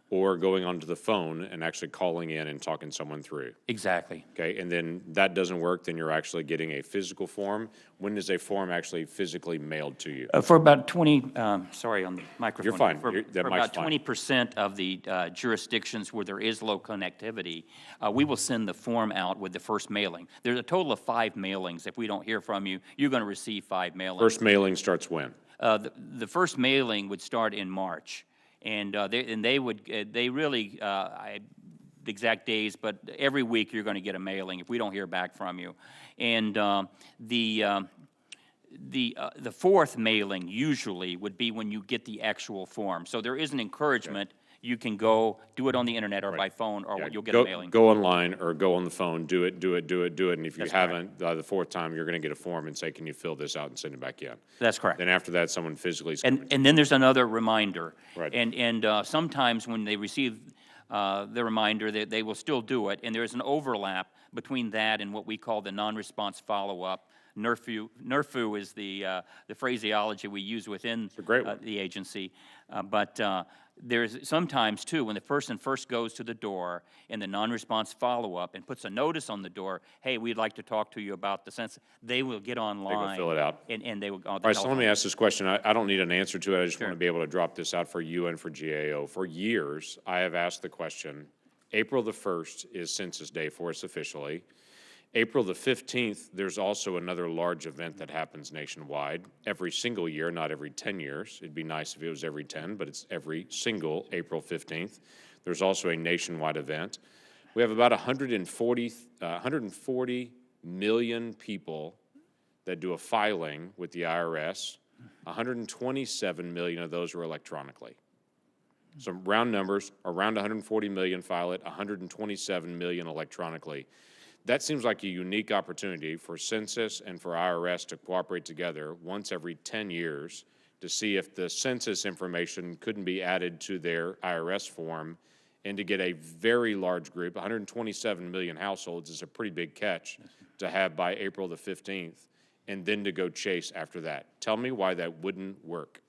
or going onto the phone and actually calling in and talking someone through. Exactly. Okay, and then that doesn't work, then you're actually getting a physical form. When is a form actually physically mailed to you? For about 20, sorry on the microphone. You're fine. For That mic's about fine. 20% of the jurisdictions where there is low connectivity, we will send the form out with the first mailing. There's a total of 5 mailings. If we don't hear from you, you're going to receive 5 mailings. First mailing starts when? The first mailing would start in March, and they really the exact days, but every week you're going to get a mailing if we don't hear back from you, and the fourth mailing usually would be when you get the actual form. So there is an encouragement. Okay. You can go do it on the internet or by phone, or you'll get a mailing. Go online or go on the phone. Do it. And if you That's haven't, the fourth time, you're going to get a form and say, "Can you fill this out and send it back in?" That's correct. Then after that, someone physically. And then there's another reminder. Right. And sometimes when they receive the reminder, they will still do it. And there's an overlap between that and what we call the non-response follow-up. NRFU is the phraseology we use within the agency. But there's sometimes, too, when the person first goes to the door in the non-response follow-up and puts a notice on the door, hey, we'd like to talk to you about the census, they will get online. They will fill it out. And they will go on the All right, so telephone. let me ask this question. I don't need an answer to it. I just Sure. want to be able to drop this out for you and for GAO. For years, I have asked the question, April the 1st is Census Day for us officially. April the 15th, there's also another large event that happens nationwide every single year, not every 10 years. It'd be nice if it was every 10, but it's every single April 15th. There's also a nationwide event. We have about 140 million people that do a filing with the IRS. 127 million of those are electronically. So round numbers, around 140 million file it, 127 million electronically. That seems like a unique opportunity for Census and for IRS to cooperate together once every 10 years to see if the census information couldn't be added to their IRS form, and to get a very large group, 127 million households is a pretty big catch to have by April the 15th, and then to go chase after that. Tell me why that wouldn't work.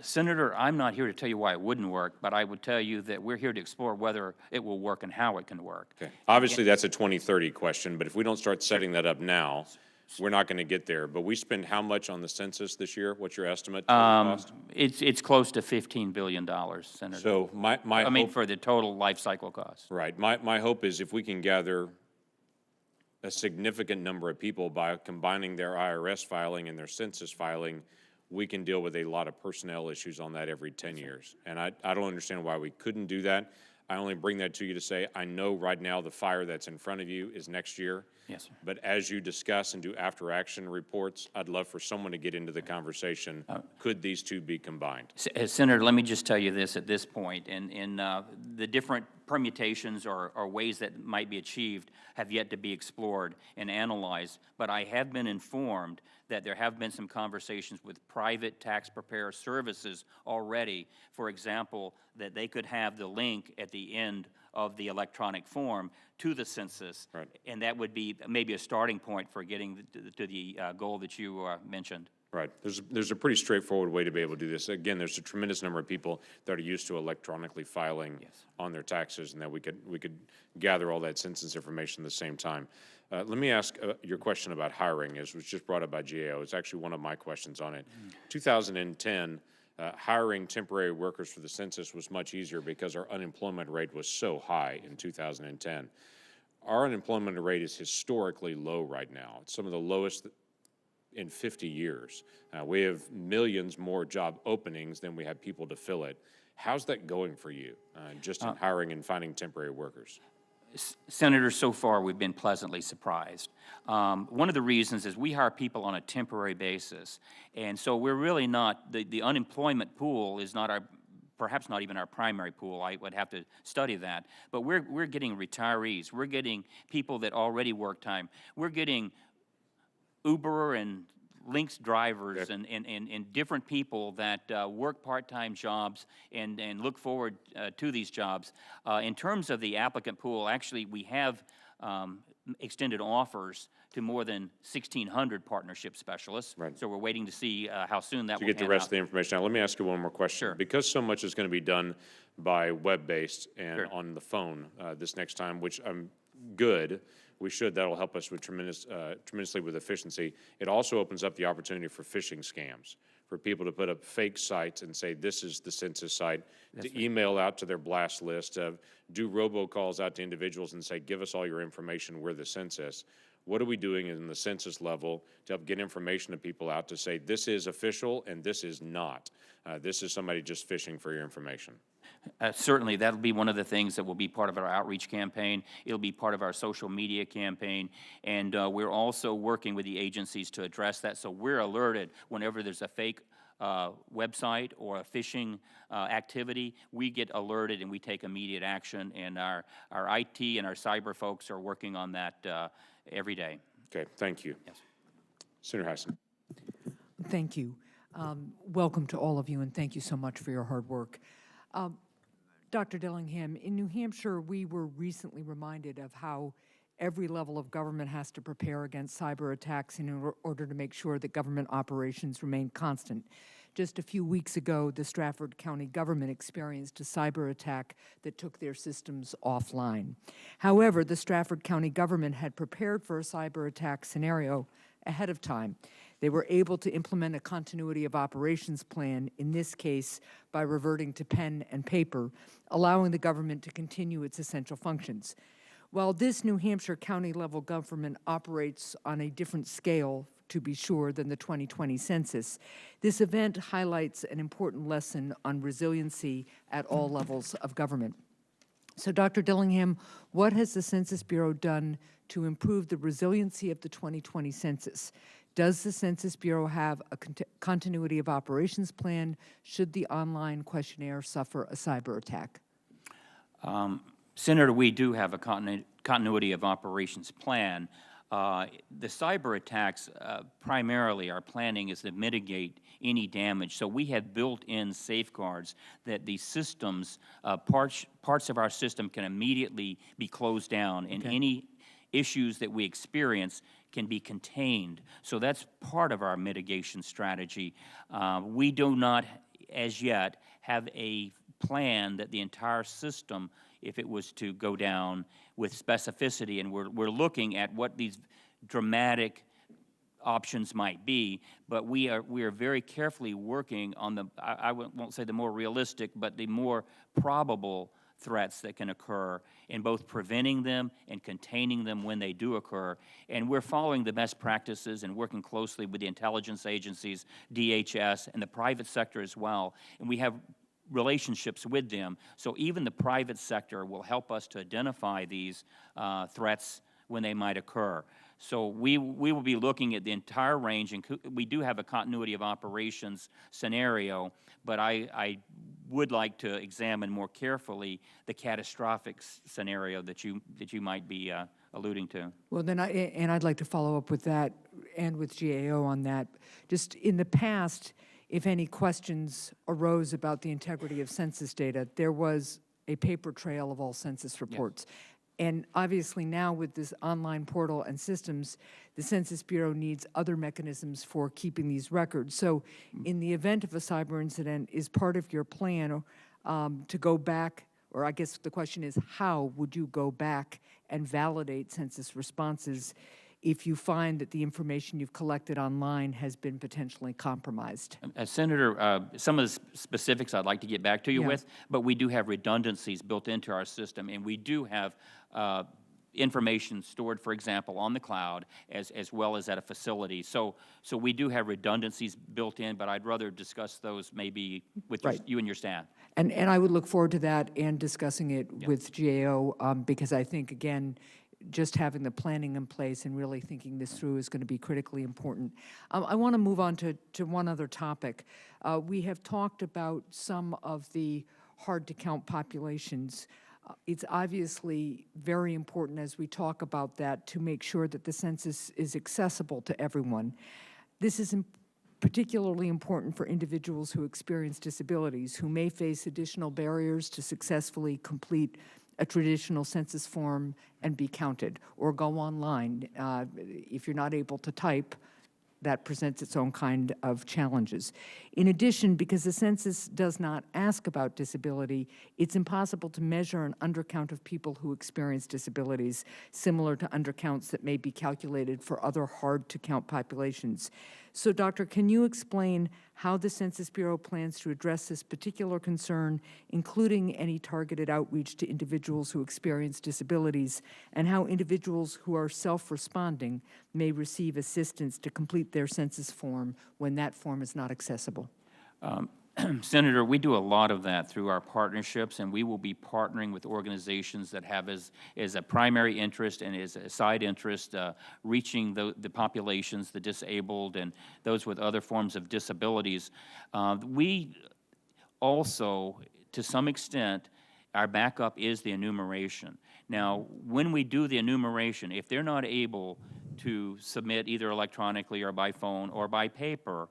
Senator, I'm not here to tell you why it wouldn't work, but I would tell you that we're here to explore whether it will work and how it can work. Okay. Obviously, that's a 2030 question, but if we don't start setting that up now, we're not going to get there. But we spend how much on the census this year? What's your estimate? Cost? It's close to $15 billion, Senator. So my I mean, hope, for the total life cycle cost. right, my hope is if we can gather a significant number of people by combining their IRS filing and their census filing, we can deal with a lot of personnel issues on that every 10 years. And I don't understand why we couldn't do that. I only bring that to you to say, I know right now the fire that's in front of you is next year. Yes, sir. But as you discuss and do after-action reports, I'd love for someone to get into the conversation. Could these two be combined? Senator, let me just tell you this at this point, and the different permutations or ways that might be achieved have yet to be explored and analyzed, but I have been informed that there have been some conversations with private tax preparer services already, for example, that they could have the link at the end of the electronic form to the census, Right. and that would be maybe a starting point for getting to the goal that you mentioned. Right. There's a pretty straightforward way to be able to do this. Again, there's a tremendous number of people that are used to electronically filing on their taxes, and that we could gather all that census information at the same time. Let me ask your question about hiring, as was just brought up by GAO. It's actually one of my questions on it. 2010, hiring temporary workers for the census was much easier because our unemployment rate was so high in 2010. Our unemployment rate is historically low right now. It's some of the lowest in 50 years. We have millions more job openings than we have people to fill it. How's that going for you, just in hiring and finding temporary workers? Senator, so far we've been pleasantly surprised. One of the reasons is we hire people on a temporary basis, and so we're really not, the unemployment pool is not our, perhaps not even our primary pool. I would have to study that. But we're getting retirees. We're getting people that already work time. We're getting Uber and Lynx drivers and different people that work part-time jobs and look forward to these jobs. In terms of the applicant pool, actually we have extended offers to more than 1,600 partnership specialists. Right. So we're waiting to see how soon that To will get the pan rest out. of the information. Now, let me ask you one more question. Sure. Because so much is going to be done by web-based and Sure. on the phone this next time, which I'm good, we should, that'll help us with tremendously with efficiency. It also opens up the opportunity for phishing scams, for people to put up fake sites and say, this is the census site, to email out to their blast list, do robocalls out to individuals and say, give us all your information, we're the census. What are we doing in the census level to help get information to people out to say, this is official and this is not? This is somebody just fishing for your information. Certainly, that'll be one of the things that will be part of our outreach campaign. It'll be part of our social media campaign, and we're also working with the agencies to address that, so we're alerted whenever there's a fake website or a phishing activity. We get alerted and we take immediate action, and our IT and our cyber folks are working on that every day. Okay, thank you. Yes. Senator Hassan. Thank you. Welcome to all of you, and thank you so much for your hard work. Dr. Dillingham, in New Hampshire, we were recently reminded of how every level of government has to prepare against cyber attacks in order to make sure that government operations remain constant. Just a few weeks ago, the Stratford County government experienced a cyber attack that took their systems offline. However, the Stratford County government had prepared for a cyber attack scenario ahead of time. They were able to implement a continuity of operations plan, in this case by reverting to pen and paper, allowing the government to continue its essential functions. While this New Hampshire county-level government operates on a different scale, to be sure, than the 2020 census, this event highlights an important lesson on resiliency at all levels of government. So, Dr. Dillingham, what has the Census Bureau done to improve the resiliency of the 2020 census? Does the Census Bureau have a continuity of operations plan should the online questionnaire suffer a cyber attack? Senator, we do have a continuity of operations plan. The cyber attacks, primarily, our planning is to mitigate any damage. So we have built-in safeguards that the systems, parts of our system can immediately be closed down, and any issues that we experience can be contained. So that's part of our mitigation strategy. We do not, as yet, have a plan that the entire system, if it was to go down with specificity, and we're looking at what these dramatic options might be, but we are very carefully working on the, I won't say the more realistic, but the more probable threats that can occur, in both preventing them and containing them when they do occur. And we're following the best practices and working closely with the intelligence agencies, DHS, and the private sector as well. And we have relationships with them. So even the private sector will help us to identify these threats when they might occur. So we will be looking at the entire range, and we do have a continuity of operations scenario, but I would like to examine more carefully the catastrophic scenario that you might be alluding to. Well, then I'd like to follow up with that and with GAO on that. Just in the past, if any questions arose about the integrity of census data, there was a paper trail of all census reports. Yes. And obviously now with this online portal and systems, the Census Bureau needs other mechanisms for keeping these records. So in the event of a cyber incident, is part of your plan to go back, or I guess the question is, how would you go back and validate census responses if you find that the information you've collected online has been potentially compromised? Senator, some of the specifics I'd like to get back to you with, but we do have redundancies built into our system, and we do have information stored, for example, on the cloud as well as at a facility. So we do have redundancies built in, but I'd rather discuss those maybe with you and your staff. And I would look forward to that and discussing it with GAO because I think, again, just having the planning in place and really thinking this through is going to be critically important. I want to move on to one other topic. We have talked about some of the hard-to-count populations. It's obviously very important as we talk about that to make sure that the census is accessible to everyone. This is particularly important for individuals who experience disabilities, who may face additional barriers to successfully complete a traditional census form and be counted, or go online. If you're not able to type, that presents its own kind of challenges. In addition, because the census does not ask about disability, it's impossible to measure an undercount of people who experience disabilities, similar to undercounts that may be calculated for other hard-to-count populations. So, Doctor, can you explain how the Census Bureau plans to address this particular concern, including any targeted outreach to individuals who experience disabilities, and how individuals who are self-responding may receive assistance to complete their census form when that form is not accessible? Senator, we do a lot of that through our partnerships, and we will be partnering with organizations that have as a primary interest and as a side interest reaching the populations, the disabled, and those with other forms of disabilities. We also, to some extent, our backup is the enumeration. Now, when we do the enumeration, if they're not able to submit either electronically or by phone or by paper,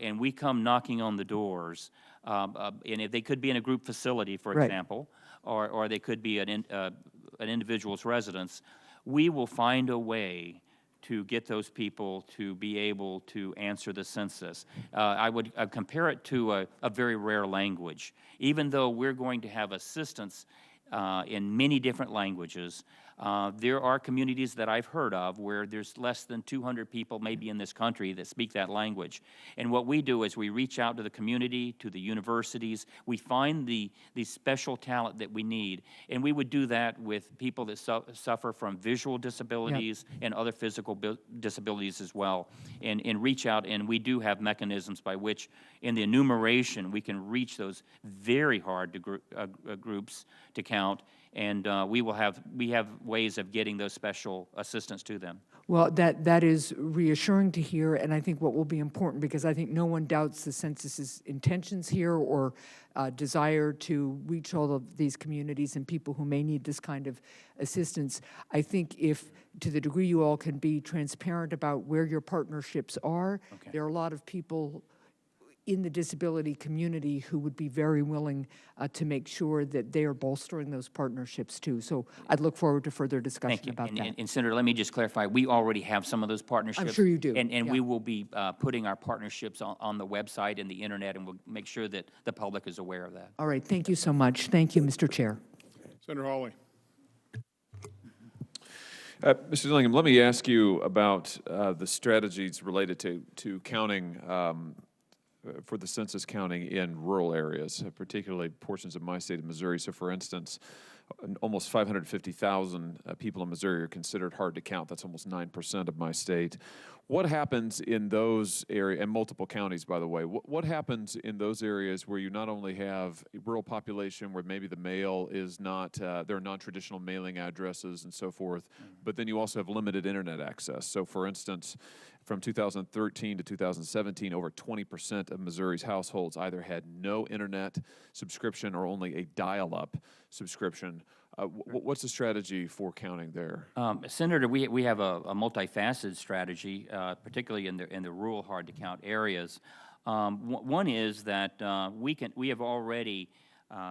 and we come knocking on the doors, and if they could be in a group facility, for example, or they could be an individual's residence, we will find a way to get those people to be able to answer the census. I would compare it to a very rare language. Even though we're going to have assistance in many different languages, there are communities that I've heard of where there's less than 200 people maybe in this country that speak that language. And what we do is we reach out to the community, to the universities, we find the special talent that we need, and we would do that with people that suffer from visual disabilities and other physical disabilities as well, and reach out, and we do have mechanisms by which in the enumeration we can reach those very hard to groups to count, and we have ways of getting those special assistance to them. Well, that is reassuring to hear, and I think what will be important, because I think no one doubts the census's intentions here or desire to reach all of these communities and people who may need this kind of assistance. I think if, to the degree you all can be transparent about where your partnerships are, Okay. there are a lot of people in the disability community who would be very willing to make sure that they are bolstering those partnerships too. So I'd look forward to further Thank discussion you. about that. And Senator, let me just clarify, we already have some of those partnerships. sure you do, And yeah. we will be putting our partnerships on the website and the internet, and we'll make sure that the public is aware of that. All right, thank you so much. Thank you, Mr. Chair. Senator Hawley. Mr. Dillingham, let me ask you about the strategies related to counting for the census counting in rural areas, particularly portions of my state of Missouri. So, for instance, almost 550,000 people in Missouri are considered hard to count. That's almost 9% of my state. What happens in those areas, and multiple counties, by the way, what happens in those areas where you not only have a rural population where maybe the mail is not, there are non-traditional mailing addresses and so forth, but then you also have limited internet access. So, for instance, from 2013 to 2017, over 20% of Missouri's households either had no internet subscription or only a dial-up subscription. What's the strategy for counting there? Senator, we have a multifaceted strategy, particularly in the rural hard-to-count areas. One is that we have already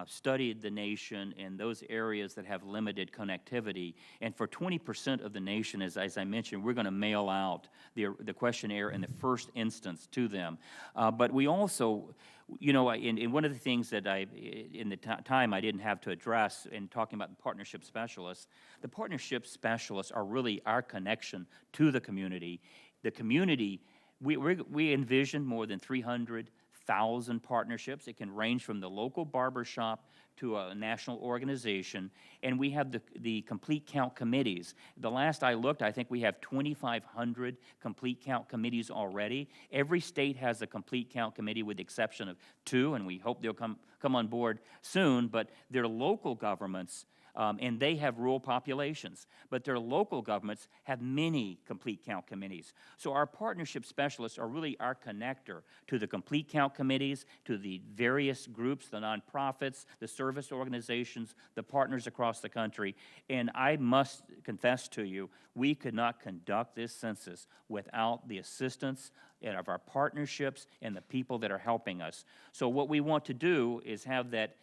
studied the nation in those areas that have limited connectivity, and for 20% of the nation, as I mentioned, we're going to mail out the questionnaire in the first instance to them. But we also, you know, in one of the things that in the time I didn't have to address in talking about the partnership specialists, the partnership specialists are really our connection to the community. The community, we envision more than 300,000 partnerships. It can range from the local barbershop to a national organization, and we have the complete count committees. The last I looked, I think we have 2,500 complete count committees already. Every state has a complete count committee with the exception of 2, and we hope they'll come on board soon, but their local governments, and they have rural populations, but their local governments have many complete count committees. So our partnership specialists are really our connector to the complete count committees, to the various groups, the nonprofits, the service organizations, the partners across the country. And I must confess to you, we could not conduct this census without the assistance of our partnerships and the people that are helping us. So what we want to do is have that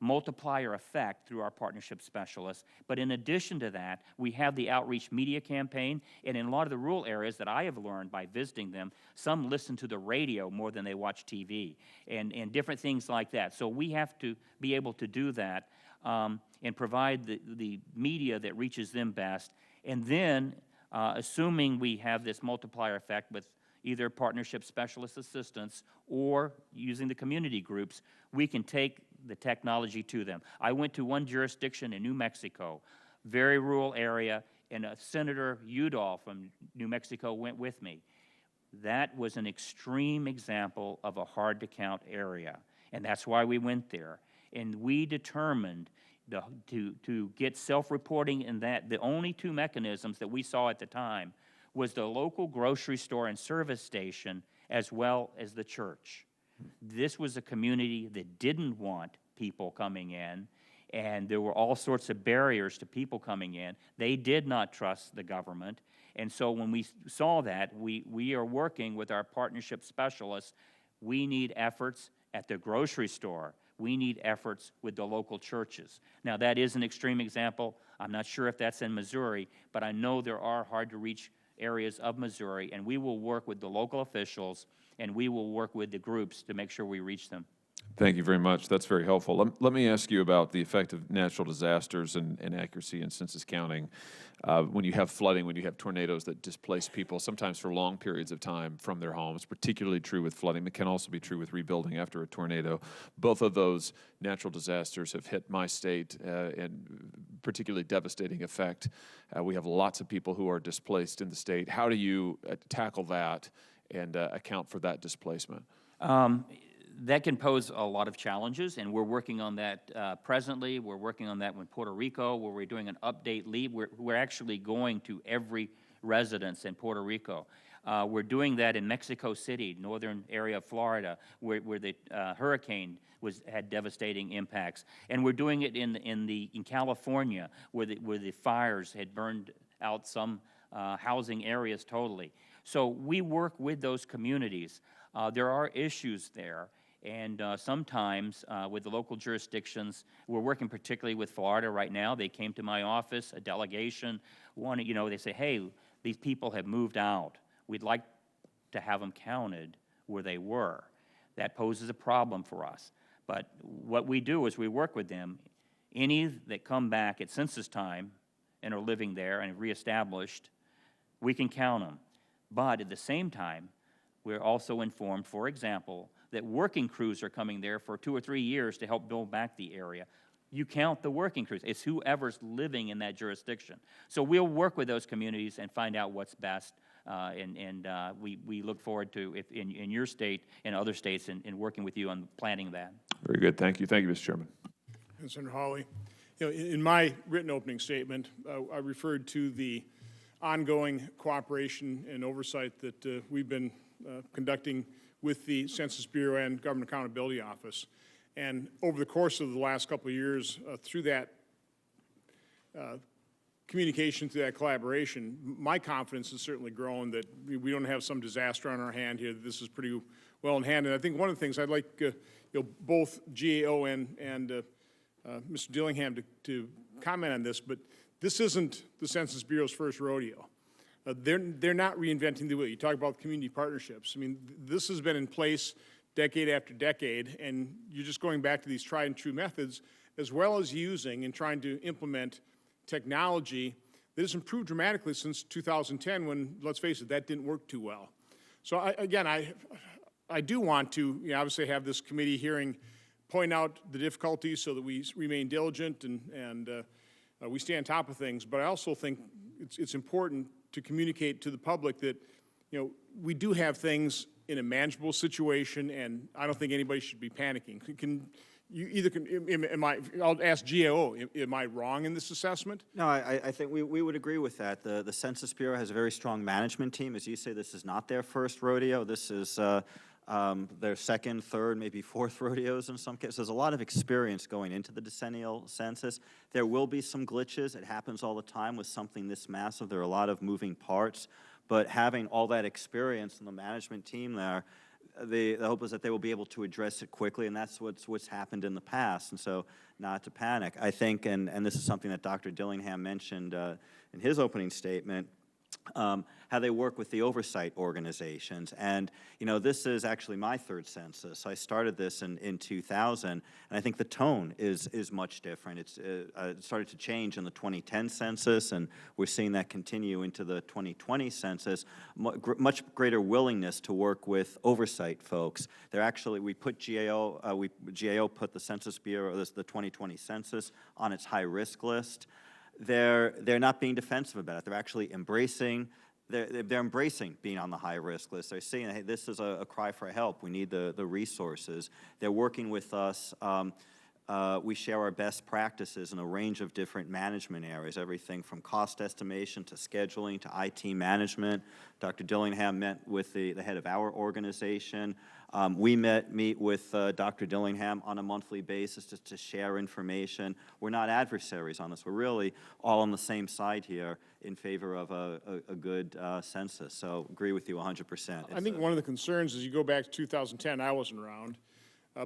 multiplier effect through our partnership specialists. But in addition to that, we have the outreach media campaign, and in a lot of the rural areas that I have learned by visiting them, some listen to the radio more than they watch TV, and different things like that. So we have to be able to do that and provide the media that reaches them best. And then, assuming we have this multiplier effect with either partnership specialist assistance or using the community groups, we can take the technology to them. I went to one jurisdiction in New Mexico, very rural area, and Senator Udall from New Mexico went with me. That was an extreme example of a hard-to-count area, and that's why we went there. And we determined to get self-reporting in that. The only 2 mechanisms that we saw at the time was the local grocery store and service station as well as the church. This was a community that didn't want people coming in, and there were all sorts of barriers to people coming in. They did not trust the government, and so when we saw that, we are working with our partnership specialists. We need efforts at the grocery store. We need efforts with the local churches. Now, that is an extreme example. I'm not sure if that's in Missouri, but I know there are hard-to-reach areas of Missouri, and we will work with the local officials, and we will work with the groups to make sure we reach them. Thank you very much. That's very helpful. Let me ask you about the effect of natural disasters and accuracy in census counting. When you have flooding, when you have tornadoes that displace people, sometimes for long periods of time from their homes, particularly true with flooding, but can also be true with rebuilding after a tornado. Both of those natural disasters have hit my state and particularly devastating effect. We have lots of people who are displaced in the state. How do you tackle that and account for that displacement? That can pose a lot of challenges, and we're working on that presently. We're working on that with Puerto Rico, where we're doing an update lead. We're actually going to every residents in Puerto Rico. We're doing that in Mexico City, northern area of Florida, where the hurricane had devastating impacts, and we're doing it in California, where the fires had burned out some housing areas totally. So we work with those communities. There are issues there, and sometimes with the local jurisdictions, we're working particularly with Florida right now. They came to my office, a delegation, they say, hey, these people have moved out. We'd like to have them counted where they were. That poses a problem for us. But what we do is we work with them. Any that come back at census time and are living there and reestablished, we can count them. But at the same time, we're also informed, for example, that working crews are coming there for 2 or 3 years to help build back the area. You count the working crews. It's whoever's living in that jurisdiction. So we'll work with those communities and find out what's best. We look forward to, if in your state and other states, in working with you on planning that. Very good. Thank you. Thank you, Mr. Chairman. And Senator Hawley, in my written opening statement, I referred to the ongoing cooperation and oversight that we've been conducting with the Census Bureau and Government Accountability Office. And over the course of the last couple of years, through that communication, through that collaboration, my confidence has certainly grown that we don't have some disaster on our hand here, that this is pretty well in hand. And I think one of the things I'd like both GAO and Mr. Dillingham to comment on this, but this isn't the Census Bureau's first rodeo. They're not reinventing the wheel. You talk about community partnerships. I mean, this has been in place decade after decade, and you're just going back to these tried and true methods, as well as using and trying to implement technology that has improved dramatically since 2010 when, let's face it, that didn't work too well. So I do want to obviously have this committee hearing point out the difficulties so that we remain diligent and we stay on top of things, but I also think it's important to communicate to the public that, we do have things in a manageable situation, and I don't think anybody should be panicking. I'll ask GAO, am I wrong in this assessment? No, I think we would agree with that. The Census Bureau has a very strong management team. As you say, this is not their first rodeo. This is their second, third, maybe fourth rodeos in some cases. There's a lot of experience going into the decennial census. There will be some glitches. It happens all the time with something this massive. There are a lot of moving parts. But having all that experience in the management team there, the hope is that they will be able to address it quickly, and that's what's happened in the past, and so not to panic. I think, and this is something that Dr. Dillingham mentioned in his opening statement, how they work with the oversight organizations. And, this is actually my third census. I started this in 2000, and I think the tone is much different. It started to change in the 2010 census, and we're seeing that continue into the 2020 census. Much greater willingness to work with oversight folks. We put GAO put the Census Bureau, the 2020 census, on its high-risk list. They're not being defensive about it. They're actually embracing. They're embracing being on the high-risk list. They're saying, hey, this is a cry for help. We need the resources. They're working with us. We share our best practices in a range of different management areas, everything from cost estimation to scheduling to IT management. Dr. Dillingham met with the head of our organization. We meet with Dr. Dillingham on a monthly basis just to share information. We're not adversaries on this. We're really all on the same side here in favor of a good census. So agree with you 100%. I think one of the concerns is you go back to 2010, I wasn't around,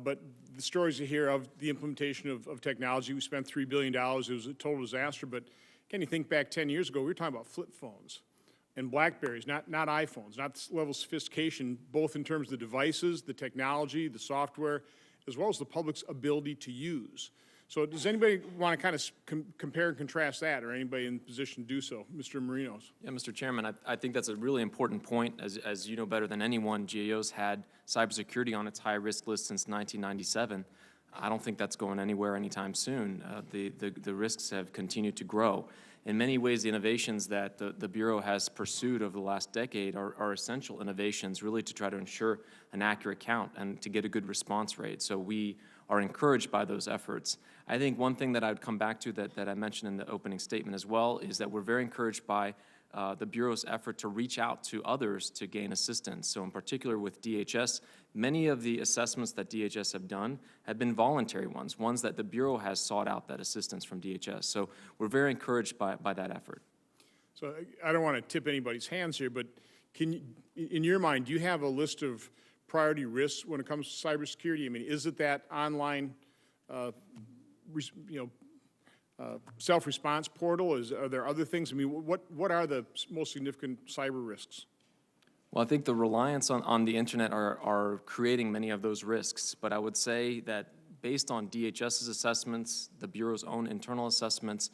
but the stories you hear of the implementation of technology, we spent $3 billion. It was a total disaster, but can you think back 10 years ago, we were talking about flip phones and BlackBerries, not iPhones, not this level of sophistication, both in terms of the devices, the technology, the software, as well as the public's ability to use. So does anybody want to kind of compare and contrast that, or anybody in position to do so? Mr. Marinos. Yeah, Mr. Chairman, I think that's a really important point. As you know better than anyone, GAO's had cybersecurity on its high-risk list since 1997. I don't think that's going anywhere anytime soon. The risks have continued to grow. In many ways, the innovations that the Bureau has pursued over the last decade are essential innovations, really to try to ensure an accurate count and to get a good response rate. So we are encouraged by those efforts. I think one thing that I would come back to that I mentioned in the opening statement as well is that we're very encouraged by the Bureau's effort to reach out to others to gain assistance. So in particular with DHS, many of the assessments that DHS have done have been voluntary ones that the Bureau has sought out that assistance from DHS. So we're very encouraged by that effort. So I don't want to tip anybody's hands here, but can you, in your mind, do you have a list of priority risks when it comes to cybersecurity? I mean, is it that online, self-response portal? Are there other things? I mean, what are the most significant cyber risks? Well, I think the reliance on the internet are creating many of those risks, but I would say that based on DHS's assessments, the Bureau's own internal assessments,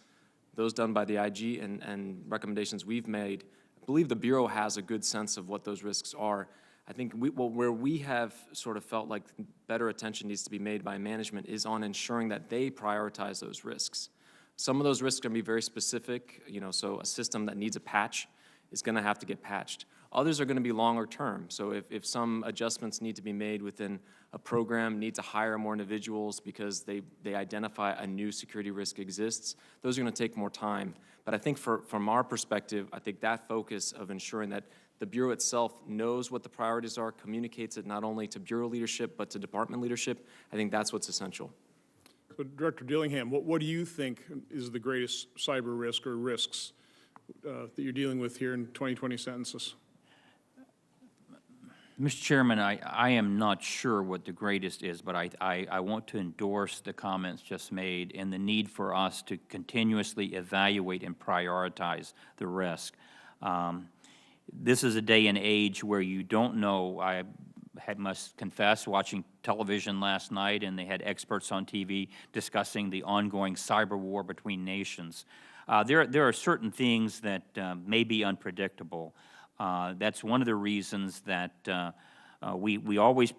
those done by the IG and recommendations we've made, I believe the Bureau has a good sense of what those risks are. I think where we have sort of felt like better attention needs to be made by management is on ensuring that they prioritize those risks. Some of those risks are going to be very specific, so a system that needs a patch is going to have to get patched. Others are going to be longer term. So if some adjustments need to be made within a program, need to hire more individuals because they identify a new security risk exists, those are going to take more time. But I think from our perspective, I think that focus of ensuring that the Bureau itself knows what the priorities are, communicates it not only to Bureau leadership, but to department leadership, I think that's what's essential. So Director Dillingham, what do you think is the greatest cyber risk or risks that you're dealing with here in 2020 census? Mr. Chairman, I am not sure what the greatest is, but I want to endorse the comments just made and the need for us to continuously evaluate and prioritize the risk. This is a day and age where you don't know. I must confess, watching television last night, and they had experts on TV discussing the ongoing cyber war between nations. There are certain things that may be unpredictable. That's one of the reasons that we always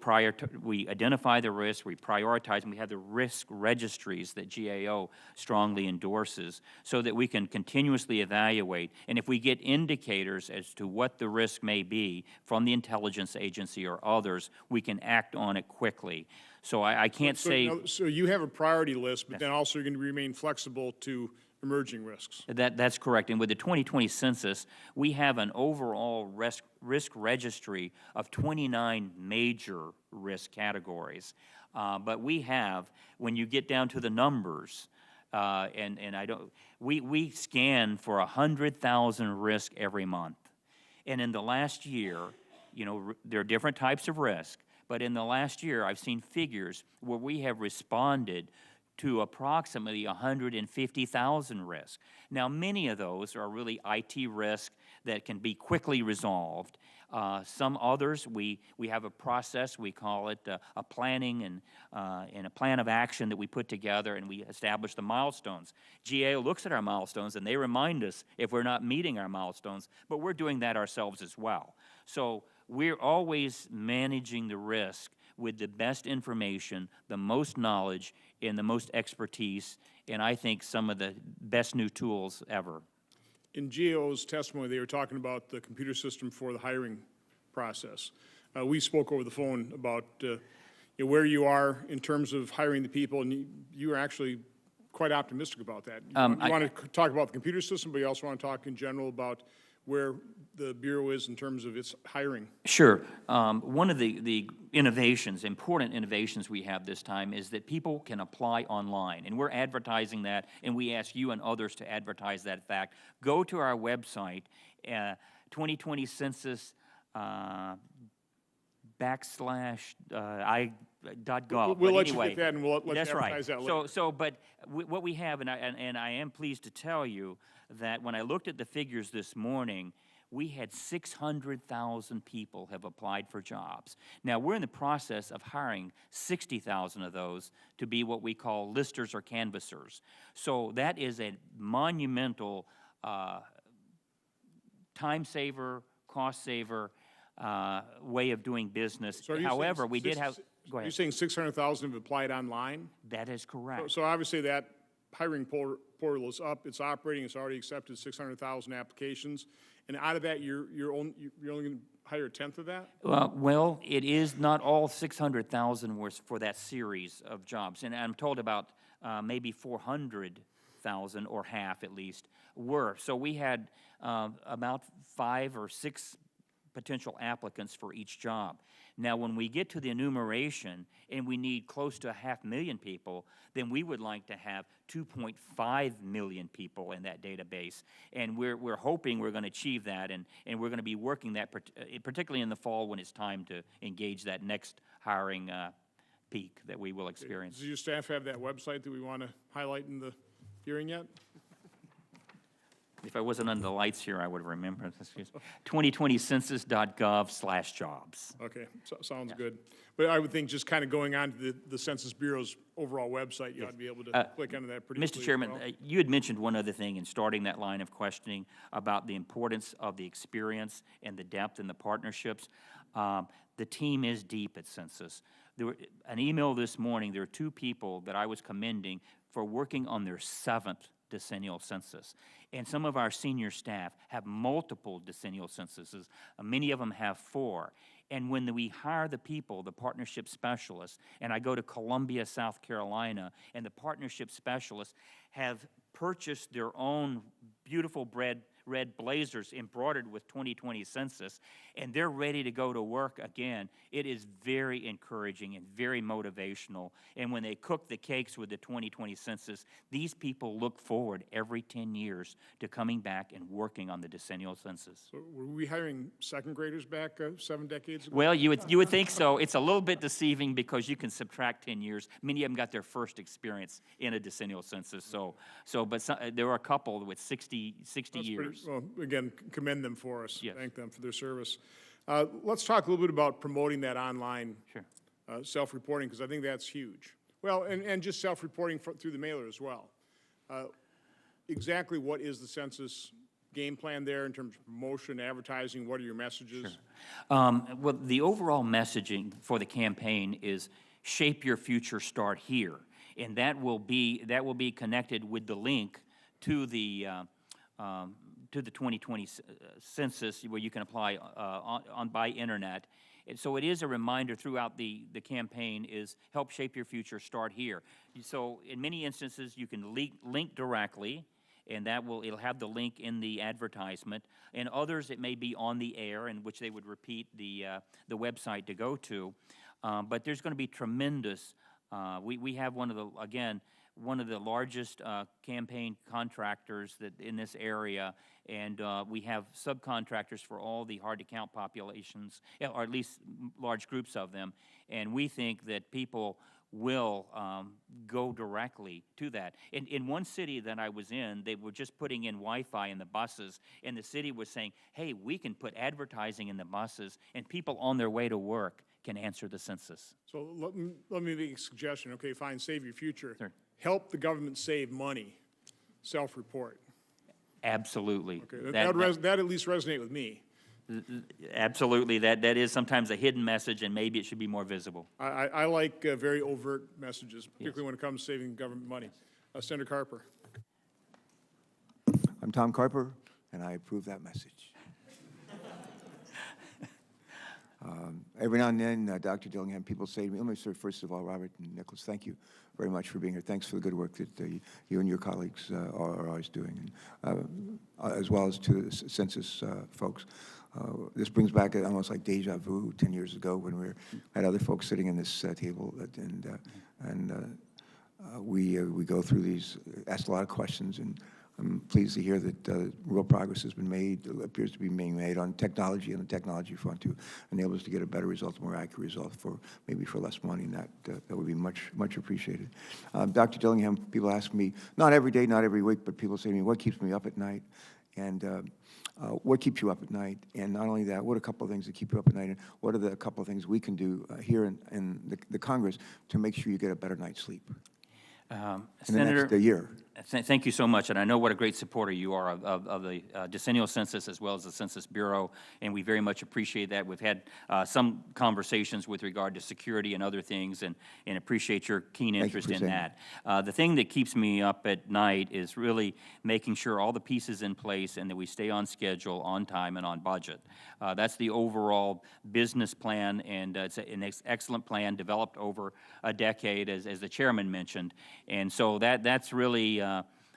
we identify the risk, we prioritize, and we have the risk registries that GAO strongly endorses so that we can continuously evaluate. And if we get indicators as to what the risk may be from the intelligence agency or others, we can act on it quickly. So I can't say... So you have a priority list, but then also you're going to remain flexible to emerging risks. That's correct. And with the 2020 census, we have an overall risk registry of 29 major risk categories. But we have, when you get down to the numbers, we scan for 100,000 risk every month. And in the last year, there are different types of risk, but in the last year, I've seen figures where we have responded to approximately 150,000 risks. Now, many of those are really IT risk that can be quickly resolved. Some others, we have a process, we call it a planning and a plan of action that we put together, and we establish the milestones. GAO looks at our milestones, and they remind us if we're not meeting our milestones, but we're doing that ourselves as well. So we're always managing the risk with the best information, the most knowledge, and the most expertise, and I think some of the best new tools ever. In GAO's testimony, they were talking about the computer system for the hiring process. We spoke over the phone about where you are in terms of hiring the people, and you were actually quite optimistic about that. You want to talk about the computer system, but you also want to talk in general about where the Bureau is in terms of its hiring. Sure. One of the innovations, important innovations we have this time is that people can apply online, and we're advertising that, and we ask you and others to advertise that fact. Go to our website, 2020 Census /i.gov. We'll let anyway, you get that, and we'll let that's you advertise right. that later. But what we have, and I am pleased to tell you that when I looked at the figures this morning, we had 600,000 people have applied for jobs. Now, we're in the process of hiring 60,000 of those to be what we call listers or canvassers. So that is a monumental time saver, cost saver way of doing business. So however, we did have... Go ahead. You're saying 600,000 have applied online? That is correct. So obviously that hiring portal is up, it's operating, it's already accepted 600,000 applications, and out of that, you're only going to hire a tenth of that? Well, it is not all 600,000 was for that series of jobs, and I'm told about maybe 400 100,000, or half at least, were. So we had about 5 or 6 potential applicants for each job. Now, when we get to the enumeration and we need close to 500,000 people, then we would like to have 2.5 million people in that database. And we're hoping we're going to achieve that, and we're going to be working that, particularly in the fall when it's time to engage that next hiring peak that we will experience. Does your staff have that website that we want to highlight in the hearing yet? If I wasn't under the lights here, I would have remembered. 2020census.gov/jobs. Okay, sounds good. But I would think just kind of going on to the Census Bureau's overall website, you ought to be able to click onto that pretty Mr. easily as Chairman, well. you had mentioned one other thing in starting that line of questioning about the importance of the experience and the depth and the partnerships. The team is deep at Census. There were an email this morning, there are 2 people that I was commending for working on their 7th decennial census. And some of our senior staff have multiple decennial censuses. Many of them have 4. And when we hire the people, the partnership specialists, and I go to Columbia, South Carolina, and the partnership specialists have purchased their own beautiful red blazers embroidered with 2020 census, and they're ready to go to work again. It is very encouraging and very motivational. And when they cook the cakes with the 2020 census, these people look forward every 10 years to coming back and working on the decennial census. So were we hiring second graders back 7 decades ago? Well, you would think so. It's a little bit deceiving because you can subtract 10 years. Many of them got their first experience in a decennial census. But there were a couple with 60 years. Well, again, commend them for us. Yes. Thank them for their service. Let's talk a little bit about promoting that online Sure. Self-reporting, because I think that's huge. Well, and just self-reporting through the mailer as well. Exactly what is the census game plan there in terms of promotion, advertising? What are your messages? Well, the overall messaging for the campaign is shape your future, start here. And that will be connected with the link to the 2020 census, where you can apply by internet. And so it is a reminder throughout the campaign is help shape your future, start here. So in many instances, you can link directly, and it'll have the link in the advertisement. In others, it may be on the air, in which they would repeat the website to go to. But there's going to be tremendous. We have one of the largest campaign contractors in this area, and we have subcontractors for all the hard-to-count populations, or at least large groups of them, and we think that people will go directly to that. In one city that I was in, they were just putting in Wi-Fi in the buses, and the city was saying, hey, we can put advertising in the buses, and people on their way to work can answer the census. So let me make a suggestion. Okay, fine, save your future. Sure. Help the government save money. Self-report. Absolutely. Okay, that at least resonate with me. Absolutely. That is sometimes a hidden message, and maybe it should be more visible. I like very overt messages, particularly when it comes to saving government money. Senator Carper. I'm Tom Carper, and I approve that message. Every now and then, Dr. Dillingham, people say to me, let me say, first of all, Robert and Nicholas, thank you very much for being here. Thanks for the good work that you and your colleagues are always doing, and, as well as to the census folks. This brings back almost like deja vu 10 years ago when we had other folks sitting in this table, and we go through these, asked a lot of questions, and I'm pleased to hear that real progress has been made, appears to be being made on technology and the technology front to enable us to get a better result, a more accurate result for maybe for less money, and that would be much appreciated. Dr. Dillingham, people ask me, not every day, not every week, but people say to me, what keeps me up at night? And what keeps you up at night? And not only that, what are a couple of things that keep you up at night? And what are a couple of things we can do here in the Congress to make sure you get a better night's sleep? In the next year. Thank you so much, and I know what a great supporter you are of the decennial census as well as the Census Bureau, and we very much appreciate that. We've had some conversations with regard to security and other things, and appreciate your keen interest in that. The thing that keeps me up at night is really making sure all the pieces in place and that we stay on schedule, on time, and on budget. That's the overall business plan, and it's an excellent plan developed over a decade, as the chairman mentioned. And so that's really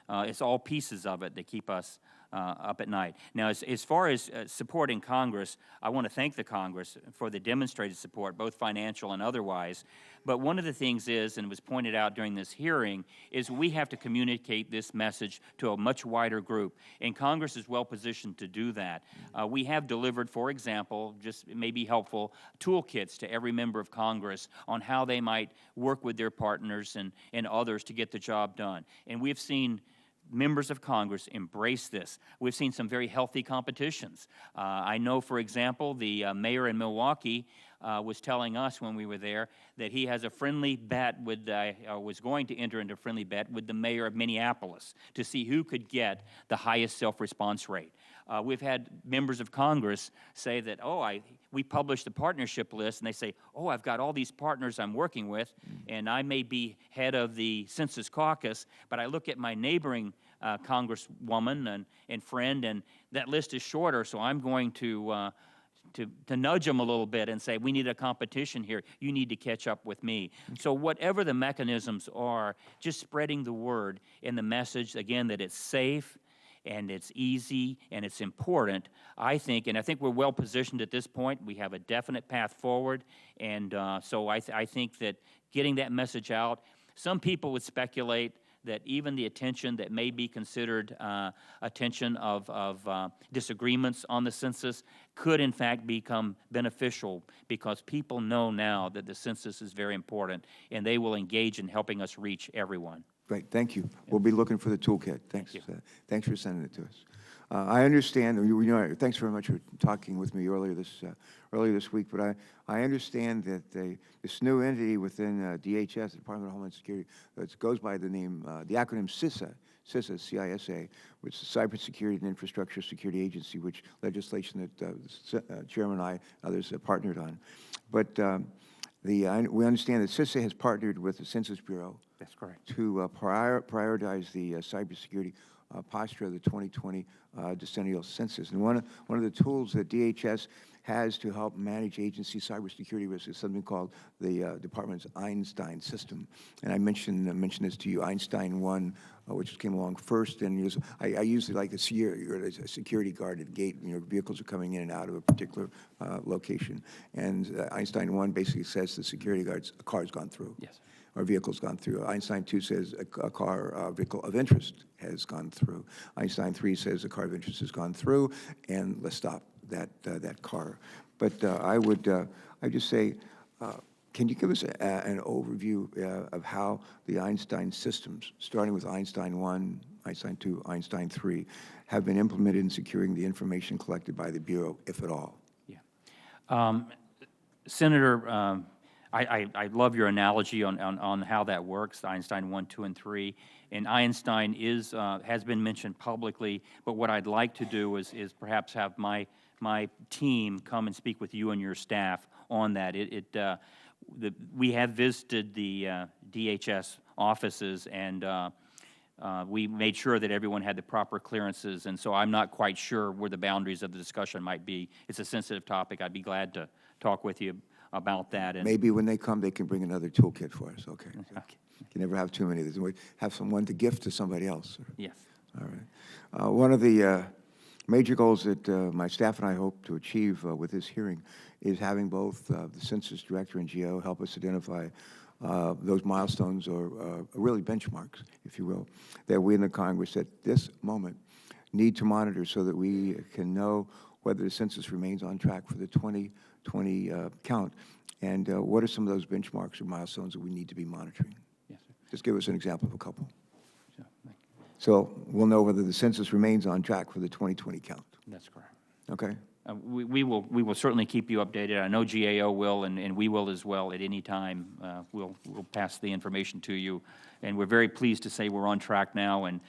It's all pieces of it that keep us up at night. Now, as far as supporting Congress, I want to thank the Congress for the demonstrated support, both financial and otherwise. But one of the things is, and was pointed out during this hearing, is we have to communicate this message to a much wider group, and Congress is well positioned to do that. We have delivered, for example, just it may be helpful, toolkits to every member of Congress on how they might work with their partners and others to get the job done. And we've seen members of Congress embrace this. We've seen some very healthy competitions. I know, for example, the mayor in Milwaukee was telling us when we were there that he has a friendly bet with, was going to enter into a friendly bet with the mayor of Minneapolis to see who could get the highest self-response rate. We've had members of Congress say that, we published the partnership list, and they say, I've got all these partners I'm working with, and I may be head of the Census Caucus, but I look at my neighboring congresswoman and friend, and that list is shorter, so I'm going to nudge them a little bit and say, we need a competition here. You need to catch up with me. So whatever the mechanisms are, just spreading the word and the message, again, that it's safe, and it's easy, and it's important, I think, and I think we're well positioned at this point. We have a definite path forward, and so I think that getting that message out, some people would speculate that even the attention that may be considered attention of disagreements on the census could in fact become beneficial, because people know now that the census is very important, and they will engage in helping us reach everyone. Great, thank you. We'll be looking for the toolkit. Thanks. Thank you. Thanks for sending it to us. I understand. Thanks very much for talking with me earlier this week. But I understand that this new entity within DHS, the Department of Homeland Security, that goes by the name, the acronym CISA, CISA, which is the Cybersecurity and Infrastructure Security Agency, which legislation that Chairman and I and others have partnered on. But we understand that CISA has partnered with the Census Bureau. That's correct. To prioritize the cybersecurity posture of the 2020 decennial census. And one of the tools that DHS has to help manage agency cybersecurity risk is something called the department's Einstein system. And I mentioned this to you, Einstein 1, which came along first. And I usually like to see a security guard at the gate when your vehicles are coming in and out of a particular location. And Einstein 1 basically says the security guard's a car's gone through. Yes. Our vehicle's gone through. Einstein 2 says a vehicle of interest has gone through. Einstein 3 says a car of interest has gone through, and let's stop that car. But I just say, can you give us an overview of how the Einstein systems, starting with Einstein 1, Einstein 2, Einstein 3, have been implemented in securing the information collected by the Bureau, if at all? Yeah. Senator, I love your analogy on how that works, Einstein 1, 2, and 3. And Einstein has been mentioned publicly, but what I'd like to do is perhaps have my team come and speak with you and your staff on that. We have visited the DHS offices, and we made sure that everyone had the proper clearances, and so I'm not quite sure where the boundaries of the discussion might be. It's a sensitive topic. I'd be glad to talk with you about that. And maybe when they come, they can bring another toolkit for us, okay? Okay. You can never have too many. Have someone to gift to somebody else. Yes. All right. One of the major goals that my staff and I hope to achieve with this hearing is having both the Census Director and GAO help us identify those milestones or really benchmarks, if you will, that we in the Congress at this moment need to monitor so that we can know whether the census remains on track for the 2020 count, and what are some of those benchmarks or milestones that we need to be monitoring? Yes, sir. Just give us an example of a couple. Sure. Thank you. So we'll know whether the census remains on track for the 2020 count. That's correct. Okay? We will certainly keep you updated. I know GAO will, and we will as well at any time. We'll pass the information to you, and we're very pleased to say we're on track now, and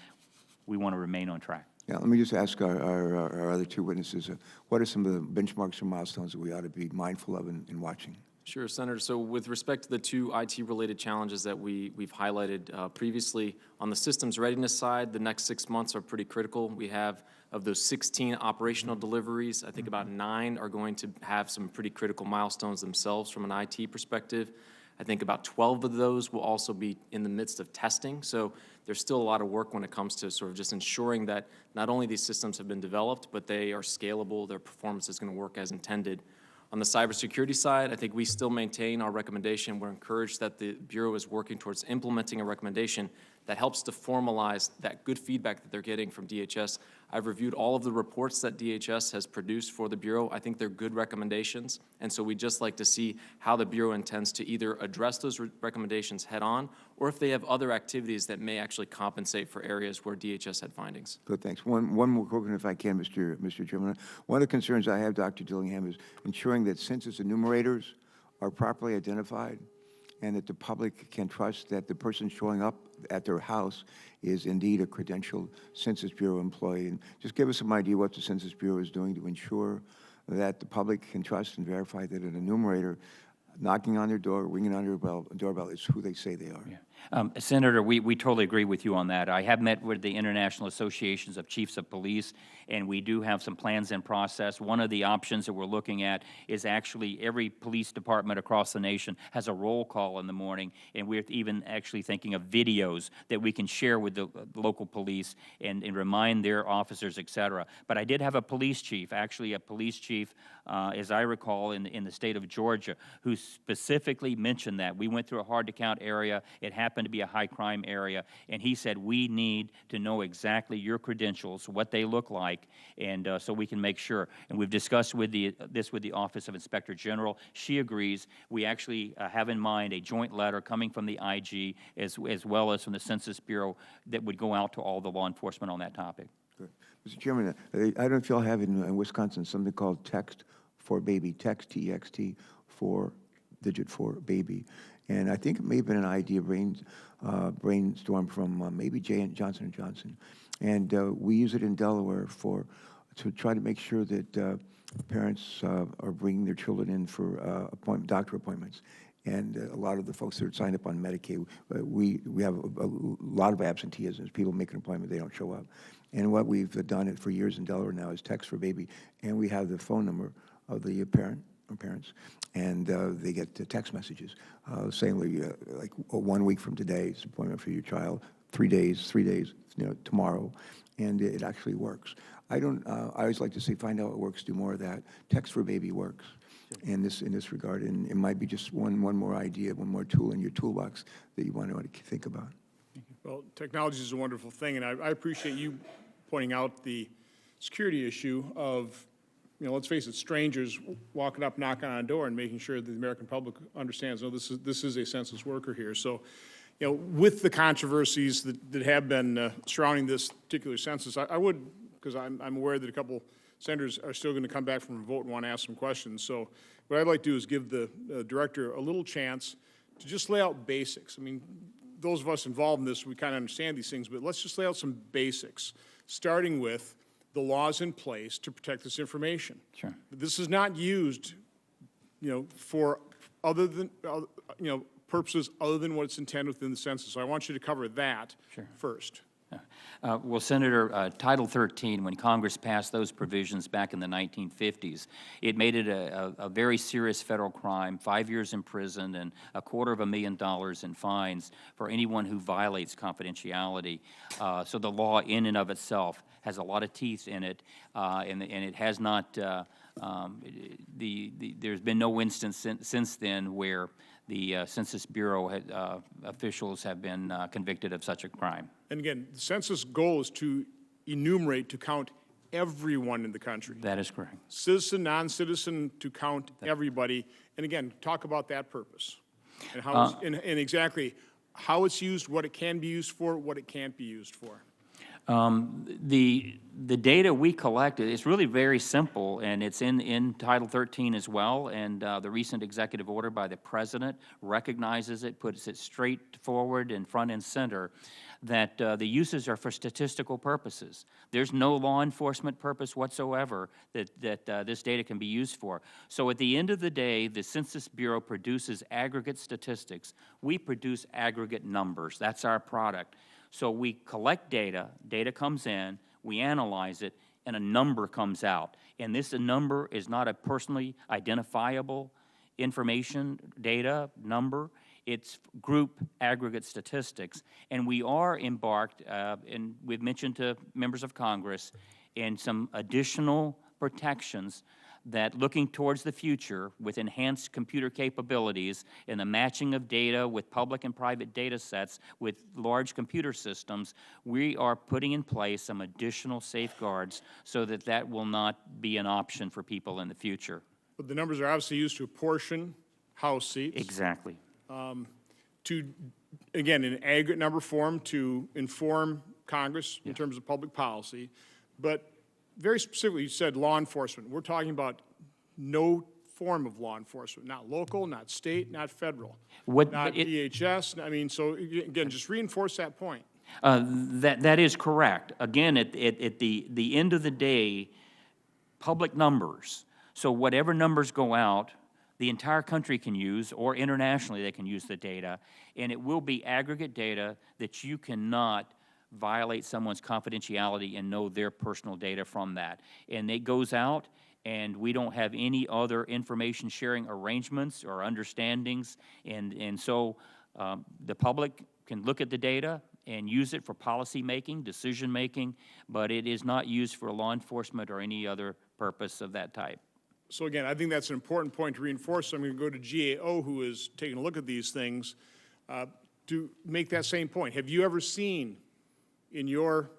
we want to remain on track. Yeah, let me just ask our other two witnesses, what are some of the benchmarks or milestones that we ought to be mindful of in watching? Sure, Senator. So with respect to the two IT-related challenges that we've highlighted previously, on the systems readiness side, the next 6 months are pretty critical. We have, of those 16 operational deliveries, I think about 9 are going to have some pretty critical milestones themselves from an IT perspective. I think about 12 of those will also be in the midst of testing. So there's still a lot of work when it comes to sort of just ensuring that not only these systems have been developed, but they are scalable, their performance is going to work as intended. On the cybersecurity side, I think we still maintain our recommendation. We're encouraged that the Bureau is working towards implementing a recommendation that helps to formalize that good feedback that they're getting from DHS. I've reviewed all of the reports that DHS has produced for the Bureau. I think they're good recommendations, and so we'd just like to see how the Bureau intends to either address those recommendations head-on, or if they have other activities that may actually compensate for areas where DHS had findings. Good, thanks. One more quick, if I can, Mr. Chairman. One of the concerns I have, Dr. Dillingham, is ensuring that census enumerators are properly identified and that the public can trust that the person showing up at their house is indeed a credentialed Census Bureau employee. And just give us some idea what the Census Bureau is doing to ensure that the public can trust and verify that an enumerator knocking on their door, ringing on their doorbell is who they say they are. Yeah. Senator, we totally agree with you on that. I have met with the International Associations of Chiefs of Police, and we do have some plans in process. One of the options that we're looking at is actually every police department across the nation has a roll call in the morning, and we're even actually thinking of videos that we can share with the local police and remind their officers, et cetera. But I did have a police chief, as I recall, in the state of Georgia, who specifically mentioned that. We went through a hard-to-count area. It happened to be a high-crime area, and he said, we need to know exactly your credentials, what they look like, and so we can make sure. And we've discussed with this with the Office of Inspector General. She agrees. We actually have in mind a joint letter coming from the IG as well as from the Census Bureau that would go out to all the law enforcement on that topic. Good. Mr. Chairman, I don't know if y'all have in Wisconsin something called Text for Baby, text, T-E-X-T, digit 4, baby. And I think it may have been an idea brainstorm from maybe Johnson & Johnson. And we use it in Delaware to try to make sure that parents are bringing their children in for doctor appointments. And a lot of the folks that are signed up on Medicaid, we have a lot of absenteeism. People make an appointment, they don't show up. And what we've done for years in Delaware now is Text for Baby, and we have the phone number of the parents, and they get text messages saying, like 1 week from today, it's an appointment for your child, 3 days, tomorrow, and it actually works. I always like to say, find out what works, do more of that. Text for Baby works in this regard, and it might be just one more idea, one more tool in your toolbox that you want to think about. Well, technology is a wonderful thing, and I appreciate you pointing out the security issue of, let's face it, strangers walking up, knocking on a door, and making sure that the American public understands, this is a census worker here. So, with the controversies that have been surrounding this particular census, I would, because I'm aware that a couple senators are still going to come back from a vote and want to ask some questions. So what I'd like to do is give the director a little chance to just lay out basics. I mean, those of us involved in this, we kind of understand these things, but let's just lay out some basics, starting with the laws in place to protect this information. Sure. This is not used, for other than, purposes other than what it's intended within the census. So I want you to cover that first. Well, Senator, Title 13, when Congress passed those provisions back in the 1950s, it made it a very serious federal crime, 5 years in prison and $250,000 in fines for anyone who violates confidentiality. So the law in and of itself has a lot of teeth in it, and it has not, there's been no instance since then where the Census Bureau officials have been convicted of such a crime. And again, the census goal is to enumerate, to count everyone in the country. That is correct. Citizen, non-citizen, to count everybody. And again, talk about that purpose and how and exactly how it's used, what it can be used for, what it can't be used for. The data we collected is really very simple, and it's in Title 13 as well, and the recent executive order by the President recognizes it, puts it straight forward and front and center, that the uses are for statistical purposes. There's no law enforcement purpose whatsoever that this data can be used for. So at the end of the day, the Census Bureau produces aggregate statistics. We produce aggregate numbers. That's our product. So we collect data, data comes in, we analyze it, and a number comes out. And this number is not a personally identifiable information, data, number. It's group aggregate statistics. And we are embarked, and we've mentioned to members of Congress, in some additional protections that, looking towards the future with enhanced computer capabilities and the matching of data with public and private data sets with large computer systems, we are putting in place some additional safeguards so that that will not be an option for people in the future. But the numbers are obviously used to apportion House seats. Exactly. To, again, in aggregate number form, to inform Congress in terms of public policy. But very specifically, you said law enforcement. We're talking about no form of law enforcement, not local, not state, not federal, not DHS. I mean, so again, just reinforce that point. That is correct. Again, at the end of the day, public numbers. So whatever numbers go out, the entire country can use, or internationally they can use the data, and it will be aggregate data that you cannot violate someone's confidentiality and know their personal data from that. And it goes out, and we don't have any other information sharing arrangements or understandings, and so the public can look at the data and use it for policy making, decision making, but it is not used for law enforcement or any other purpose of that type. So again, I think that's an important point to reinforce. I'm going to go to GAO, who is taking a look at these things, to make that same point. Have you ever seen in your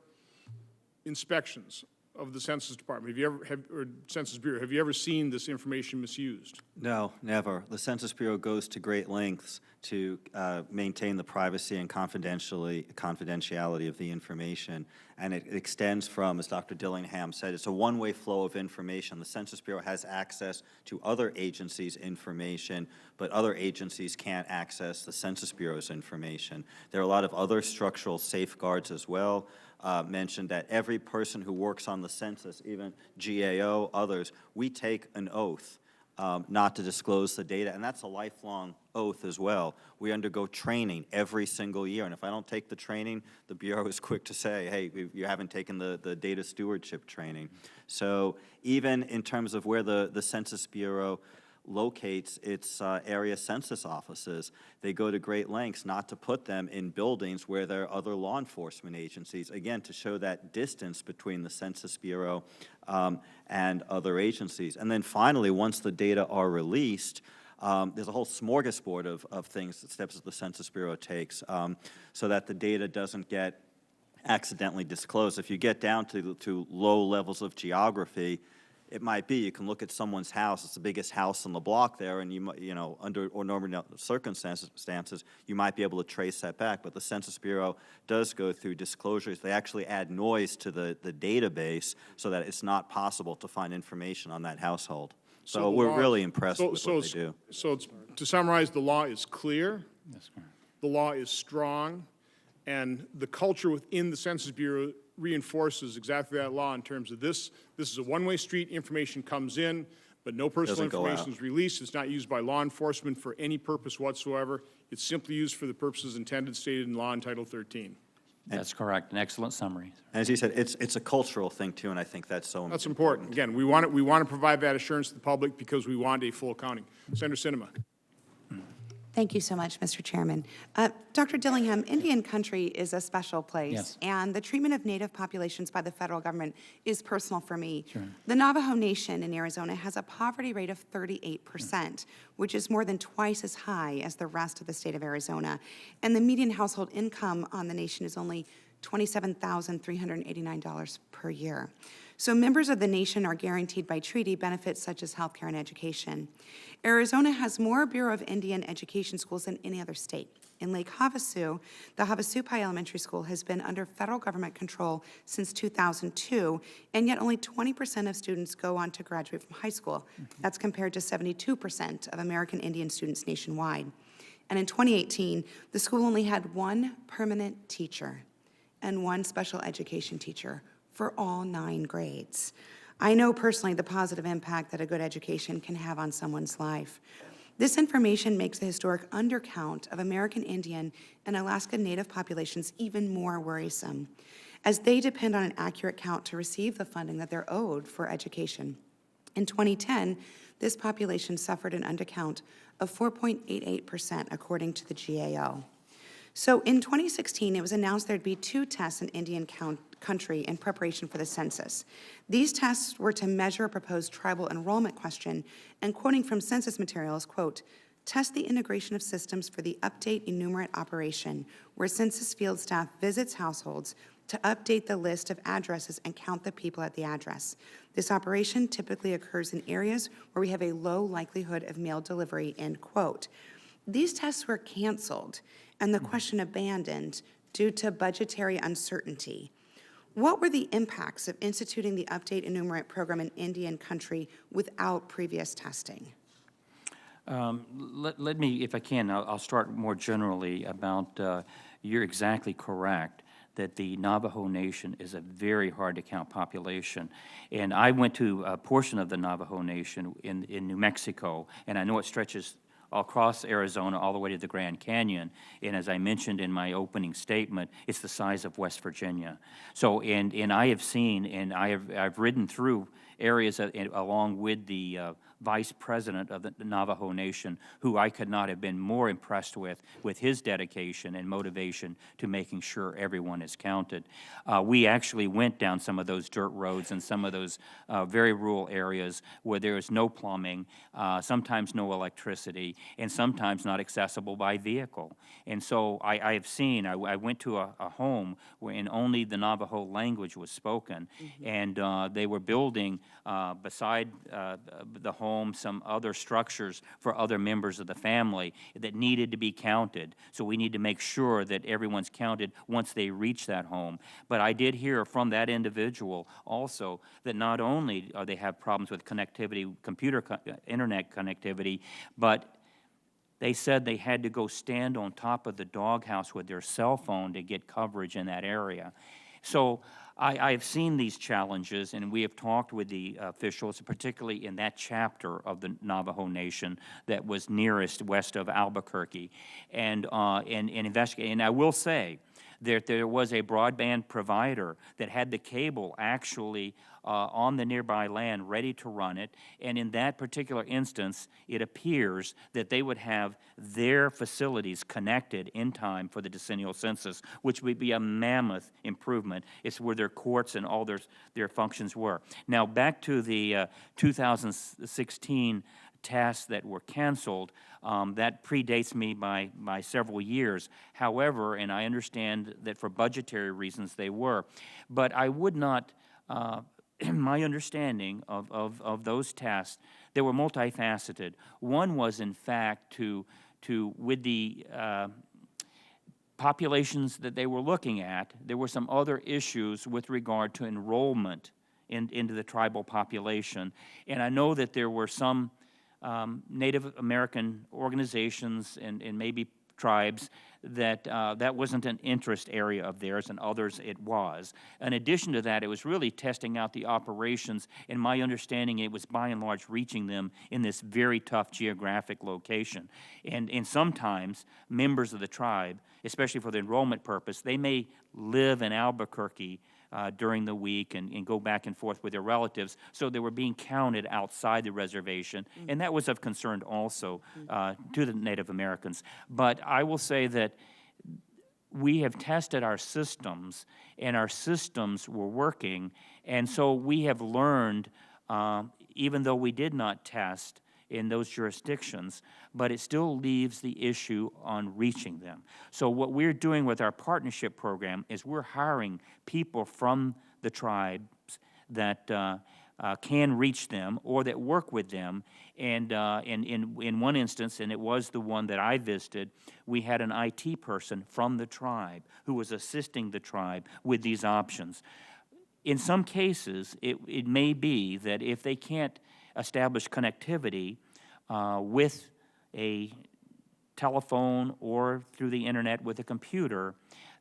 inspections of the Census Department, or Census Bureau, have you ever seen this information misused? No, never. The Census Bureau goes to great lengths to maintain the privacy and confidentiality of the information, and it extends from, as Dr. Dillingham said, it's a one-way flow of information. The Census Bureau has access to other agencies' information, but other agencies can't access the Census Bureau's information. There are a lot of other structural safeguards as well. Mentioned that every person who works on the census, even GAO, others, we take an oath not to disclose the data, and that's a lifelong oath as well. We undergo training every single year, and if I don't take the training, the Bureau is quick to say, hey, you haven't taken the data stewardship training. So even in terms of where the Census Bureau locates its area census offices, they go to great lengths not to put them in buildings where there are other law enforcement agencies, again, to show that distance between the Census Bureau and other agencies. And then finally, once the data are released, there's a whole smorgasbord of things, steps that the Census Bureau takes so that the data doesn't get accidentally disclosed. If you get down to low levels of geography, it might be you can look at someone's house. It's the biggest house on the block there, and you know, under normal circumstances, you might be able to trace that back. But the Census Bureau does go through disclosures. They actually add noise to the database so that it's not possible to find information on that household. So we're really impressed with what they do. So to summarize, the law is clear. That's correct. The law is strong, and the culture within the Census Bureau reinforces exactly that law in terms of this. This is a one-way street. Information comes in, but no personal information is released. It's not used by law enforcement for any purpose whatsoever. It's simply used for the purposes intended stated in law in Title 13. That's correct. An excellent summary. As you said, it's a cultural thing too, and I think that's so important. That's important. Again, we want to provide that assurance to the public because we want a full accounting. Senator Sinema. Thank you so much, Mr. Chairman. Dr. Dillingham, Indian country is a special place, Yes. and the treatment of Native populations by the federal government is personal for me. Sure. The Navajo Nation in Arizona has a poverty rate of 38%, which is more than twice as high as the rest of the state of Arizona. And the median household income on the nation is only $27,389 per year. So members of the nation are guaranteed by treaty benefits such as health care and education. Arizona has more Bureau of Indian Education schools than any other state. In Lake Havasu, the Havasupai Elementary School has been under federal government control since 2002, and yet only 20% of students go on to graduate from high school. That's compared to 72% of American Indian students nationwide. And in 2018, the school only had one permanent teacher and one special education teacher for all 9 grades. I know personally the positive impact that a good education can have on someone's life. This information makes the historic undercount of American Indian and Alaska Native populations even more worrisome, as they depend on an accurate count to receive the funding that they're owed for education. In 2010, this population suffered an undercount of 4.88%, according to the GAO. So in 2016, it was announced there'd be 2 tests in Indian country in preparation for the census. These tests were to measure a proposed tribal enrollment question, and quoting from census materials, quote, test the integration of systems for the update enumerate operation, where census field staff visits households to update the list of addresses and count the people at the address. This operation typically occurs in areas where we have a low likelihood of mail delivery, end quote. These tests were canceled and the question abandoned due to budgetary uncertainty. What were the impacts of instituting the Update Enumerate program in Indian country without previous testing? Let me, if I can, I'll start more generally about, you're exactly correct that the Navajo Nation is a very hard-to-count population. And I went to a portion of the Navajo Nation in New Mexico, and I know it stretches across Arizona all the way to the Grand Canyon. And as I mentioned in my opening statement, it's the size of West Virginia. So, and I have seen, and I've ridden through areas along with the vice president of the Navajo Nation, who I could not have been more impressed with his dedication and motivation to making sure everyone is counted. We actually went down some of those dirt roads and some of those very rural areas where there is no plumbing, sometimes no electricity, and sometimes not accessible by vehicle. And so I have seen, I went to a home where only the Navajo language was spoken, and they were building beside the home some other structures for other members of the family that needed to be counted. So we need to make sure that everyone's counted once they reach that home. But I did hear from that individual also that not only they have problems with connectivity, internet connectivity, but they said they had to go stand on top of the doghouse with their cell phone to get coverage in that area. So I've seen these challenges, and we have talked with the officials, particularly in that chapter of the Navajo Nation that was nearest west of Albuquerque, and investigate. And I will say that there was a broadband provider that had the cable actually on the nearby land ready to run it, and in that particular instance, it appears that they would have their facilities connected in time for the decennial census, which would be a mammoth improvement. It's where their courts and all their functions were. Now, back to the 2016 tests that were canceled, that predates me by several years. However, and I understand that for budgetary reasons they were, but I would not, my understanding of those tests, they were multifaceted. One was, in fact, to with the populations that they were looking at, there were some other issues with regard to enrollment into the tribal population. And I know that there were some Native American organizations and maybe tribes that that wasn't an interest area of theirs, and others it was. In addition to that, it was really testing out the operations, and my understanding it was by and large reaching them in this very tough geographic location. And sometimes members of the tribe, especially for the enrollment purpose, they may live in Albuquerque during the week and go back and forth with their relatives, so they were being counted outside the reservation, and that was of concern also to the Native Americans. But I will say that we have tested our systems, and our systems were working, and so we have learned, even though we did not test in those jurisdictions, but it still leaves the issue on reaching them. So what we're doing with our partnership program is we're hiring people from the tribes that can reach them or that work with them. And in one instance, and it was the one that I visited, we had an IT person from the tribe who was assisting the tribe with these options. In some cases, it may be that if they can't establish connectivity with a telephone or through the internet with a computer,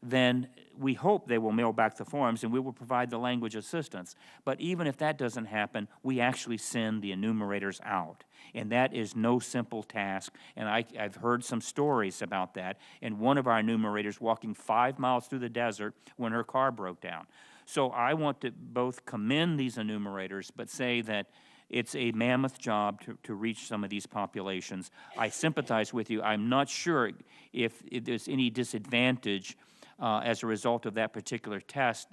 then we hope they will mail back the forms and we will provide the language assistance. But even if that doesn't happen, we actually send the enumerators out. And that is no simple task. And I've heard some stories about that. And one of our enumerators walking 5 miles through the desert when her car broke down. So I want to both commend these enumerators, but say that it's a mammoth job to reach some of these populations. I sympathize with you. I'm not sure if there's any disadvantage as a result of that particular test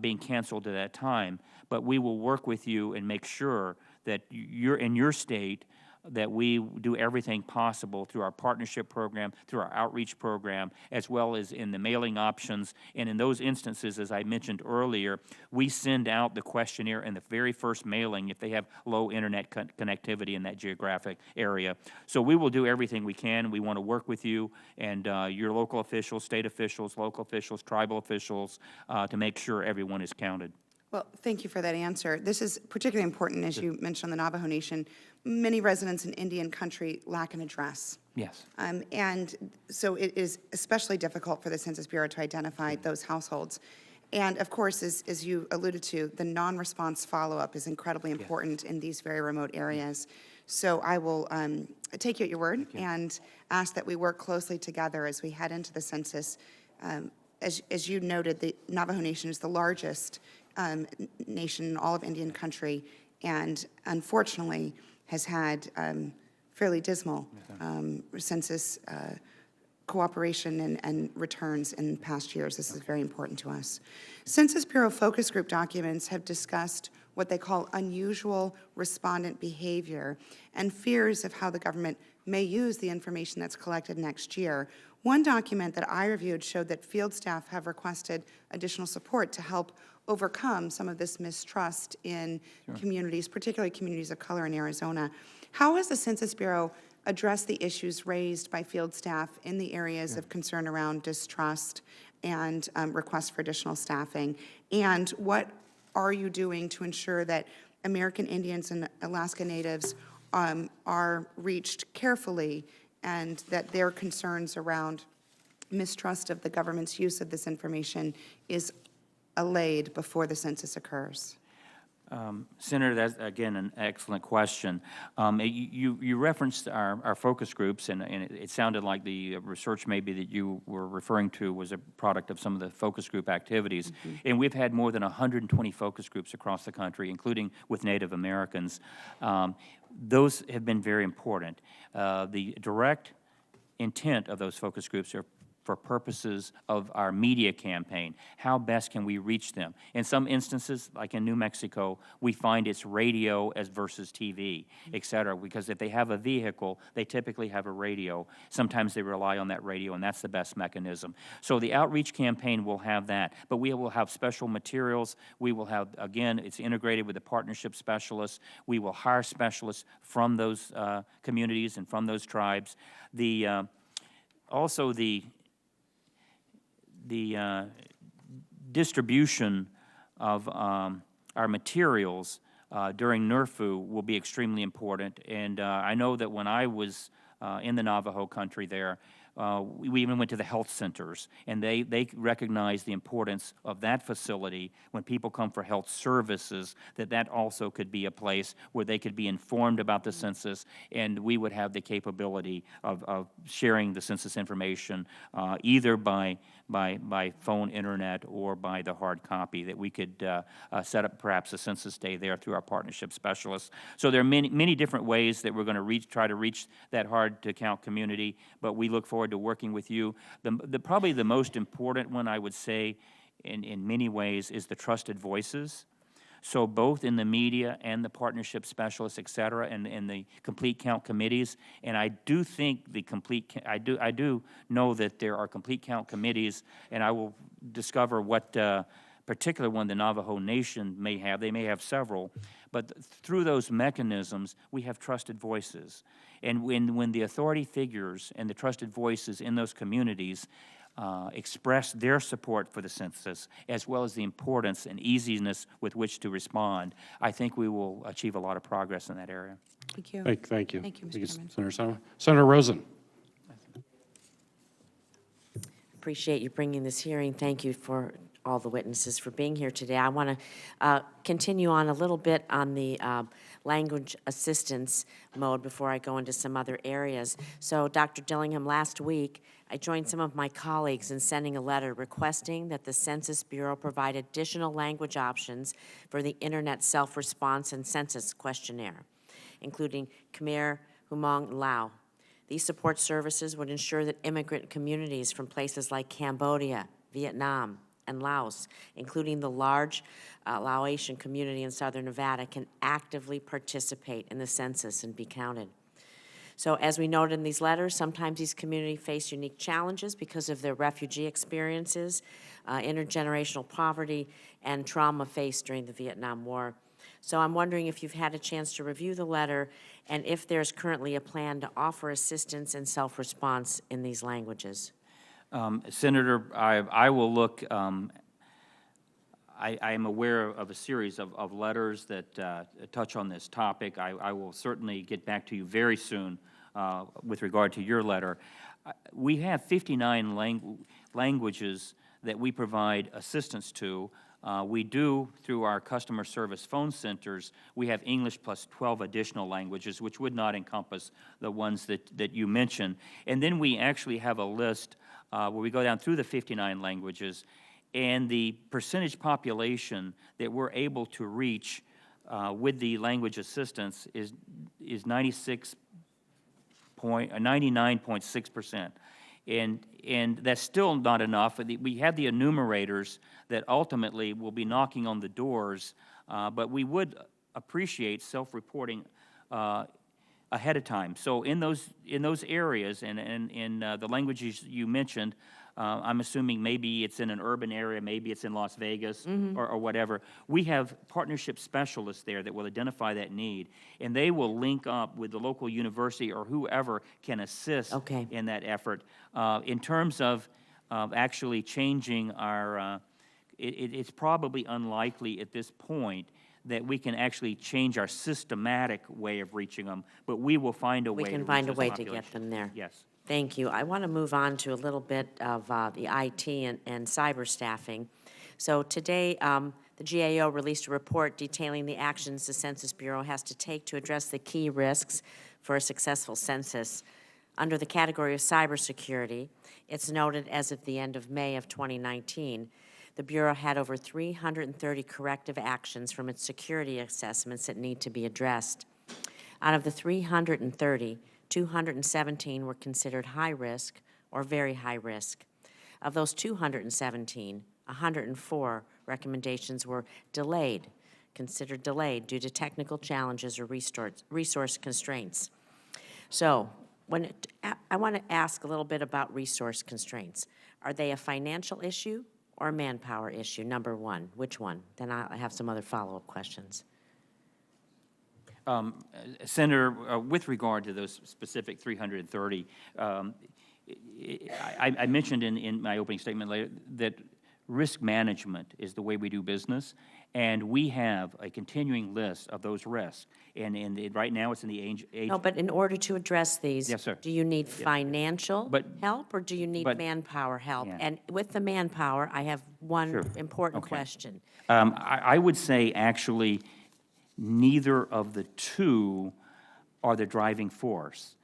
being canceled at that time, but we will work with you and make sure that you're in your state, that we do everything possible through our partnership program, through our outreach program, as well as in the mailing options. And in those instances, as I mentioned earlier, we send out the questionnaire in the very first mailing if they have low internet connectivity in that geographic area. So we will do everything we can. We want to work with you and your local officials, state officials, local officials, tribal officials, to make sure everyone is counted. Well, thank you for that answer. This is particularly important, as you mentioned, on the Navajo Nation. Many residents in Indian country lack an address. Yes. And so it is especially difficult for the Census Bureau to identify those households. And of course, as you alluded to, the non-response follow-up is incredibly important in these very remote areas. So I will take you at your word and ask that we work closely together as we head into the census. As you noted, the Navajo Nation is the largest nation in all of Indian country, and unfortunately has had fairly dismal census cooperation and returns in past years. This is very important to us. Census Bureau focus group documents have discussed what they call unusual respondent behavior and fears of how the government may use the information that's collected next year. One document that I reviewed showed that field staff have requested additional support to help overcome some of this mistrust in communities, particularly communities of color in Arizona. How has the Census Bureau addressed the issues raised by field staff in the areas of concern around distrust and requests for additional staffing? And what are you doing to ensure that American Indians and Alaska Natives are reached carefully and that their concerns around mistrust of the government's use of this information is allayed before the census occurs? Senator, that's, again, an excellent question. You referenced our focus groups, and it sounded like the research maybe that you were referring to was a product of some of the focus group activities. And we've had more than 120 focus groups across the country, including with Native Americans. Those have been very important. The direct intent of those focus groups are for purposes of our media campaign. How best can we reach them? In some instances, like in New Mexico, we find it's radio as versus TV, et cetera, because if they have a vehicle, they typically have a radio. Sometimes they rely on that radio, and that's the best mechanism. So the outreach campaign will have that, but we will have special materials. We will have, again, it's integrated with the partnership specialists. We will hire specialists from those communities and from those tribes. Also the distribution of our materials during NERFU will be extremely important. And I know that when I was in the Navajo country there, we even went to the health centers, and they recognize the importance of that facility when people come for health services, that also could be a place where they could be informed about the census, and we would have the capability of sharing the census information either by phone, internet, or by the hard copy, that we could set up perhaps a census day there through our partnership specialists. So there are many different ways that we're going to try to reach that hard-to-count community, but we look forward to working with you. Probably the most important one, I would say, in many ways, is the trusted voices. So both in the media and the partnership specialists, et cetera, and the complete count committees. And I do think I do know that there are complete count committees, and I will discover what particular one the Navajo Nation may have. They may have several, but through those mechanisms, we have trusted voices. And when the authority figures and the trusted voices in those communities express their support for the census, as well as the importance and easiness with which to respond, I think we will achieve a lot of progress in that area. Thank you. Thank you. Thank you, Mr. Chairman. Senator Simon. Senator Rosen. Appreciate you bringing this hearing. Thank you for all the witnesses for being here today. I want to continue on a little bit on the language assistance mode before I go into some other areas. So, Dr. Dillingham, last week, I joined some of my colleagues in sending a letter requesting that the Census Bureau provide additional language options for the Internet self-response and census questionnaire, including Khmer, Hmong, and Lao. These support services would ensure that immigrant communities from places like Cambodia, Vietnam, and Laos, including the large Laotian community in southern Nevada, can actively participate in the census and be counted. So as we noted in these letters, sometimes these communities face unique challenges because of their refugee experiences, intergenerational poverty, and trauma faced during the Vietnam War. So I'm wondering if you've had a chance to review the letter and if there's currently a plan to offer assistance and self-response in these languages. Senator, I will look, I am aware of a series of letters that touch on this topic. I will certainly get back to you very soon with regard to your letter. We have 59 languages that we provide assistance to. We do, through our customer service phone centers, we have English plus 12 additional languages, which would not encompass the ones that you mentioned. And then we actually have a list where we go down through the 59 languages, and the percentage population that we're able to reach with the language assistance is 99.6%. And that's still not enough. We have the enumerators that ultimately will be knocking on the doors, but we would appreciate self-reporting ahead of time. So in those areas and in the languages you mentioned, I'm assuming maybe it's in an urban area, maybe it's in Las Vegas or whatever. We have partnership specialists there that will identify that need, and they will link up with the local university or whoever can assist in that effort. In terms of actually changing our, it's probably unlikely at this point that we can actually change our systematic way of reaching them, but we will find a way to reach this population. We can find a way to get them there. Yes. Thank you. I want to move on to a little bit of the IT and cyber staffing. So today, the GAO released a report detailing the actions the Census Bureau has to take to address the key risks for a successful census. Under the category of cybersecurity, it's noted as of the end of May of 2019, the Bureau had over 330 corrective actions from its security assessments that need to be addressed. Out of the 330, 217 were considered high risk or very high risk. Of those 217, 104 recommendations were delayed, considered delayed due to technical challenges or resource constraints. So I want to ask a little bit about resource constraints. Are they a financial issue or a manpower issue? Number one, which one? Then I'll have some other follow-up questions. Senator, with regard to those specific 330, I mentioned in my opening statement later that risk management is the way we do business, and we have a continuing list of those risks. And right now, it's in the age. No, but in order to address these, yes, sir. Do you need financial help or do you need manpower help? Yeah. And with the manpower, I have one important question. I would say actually neither of the two are the driving force,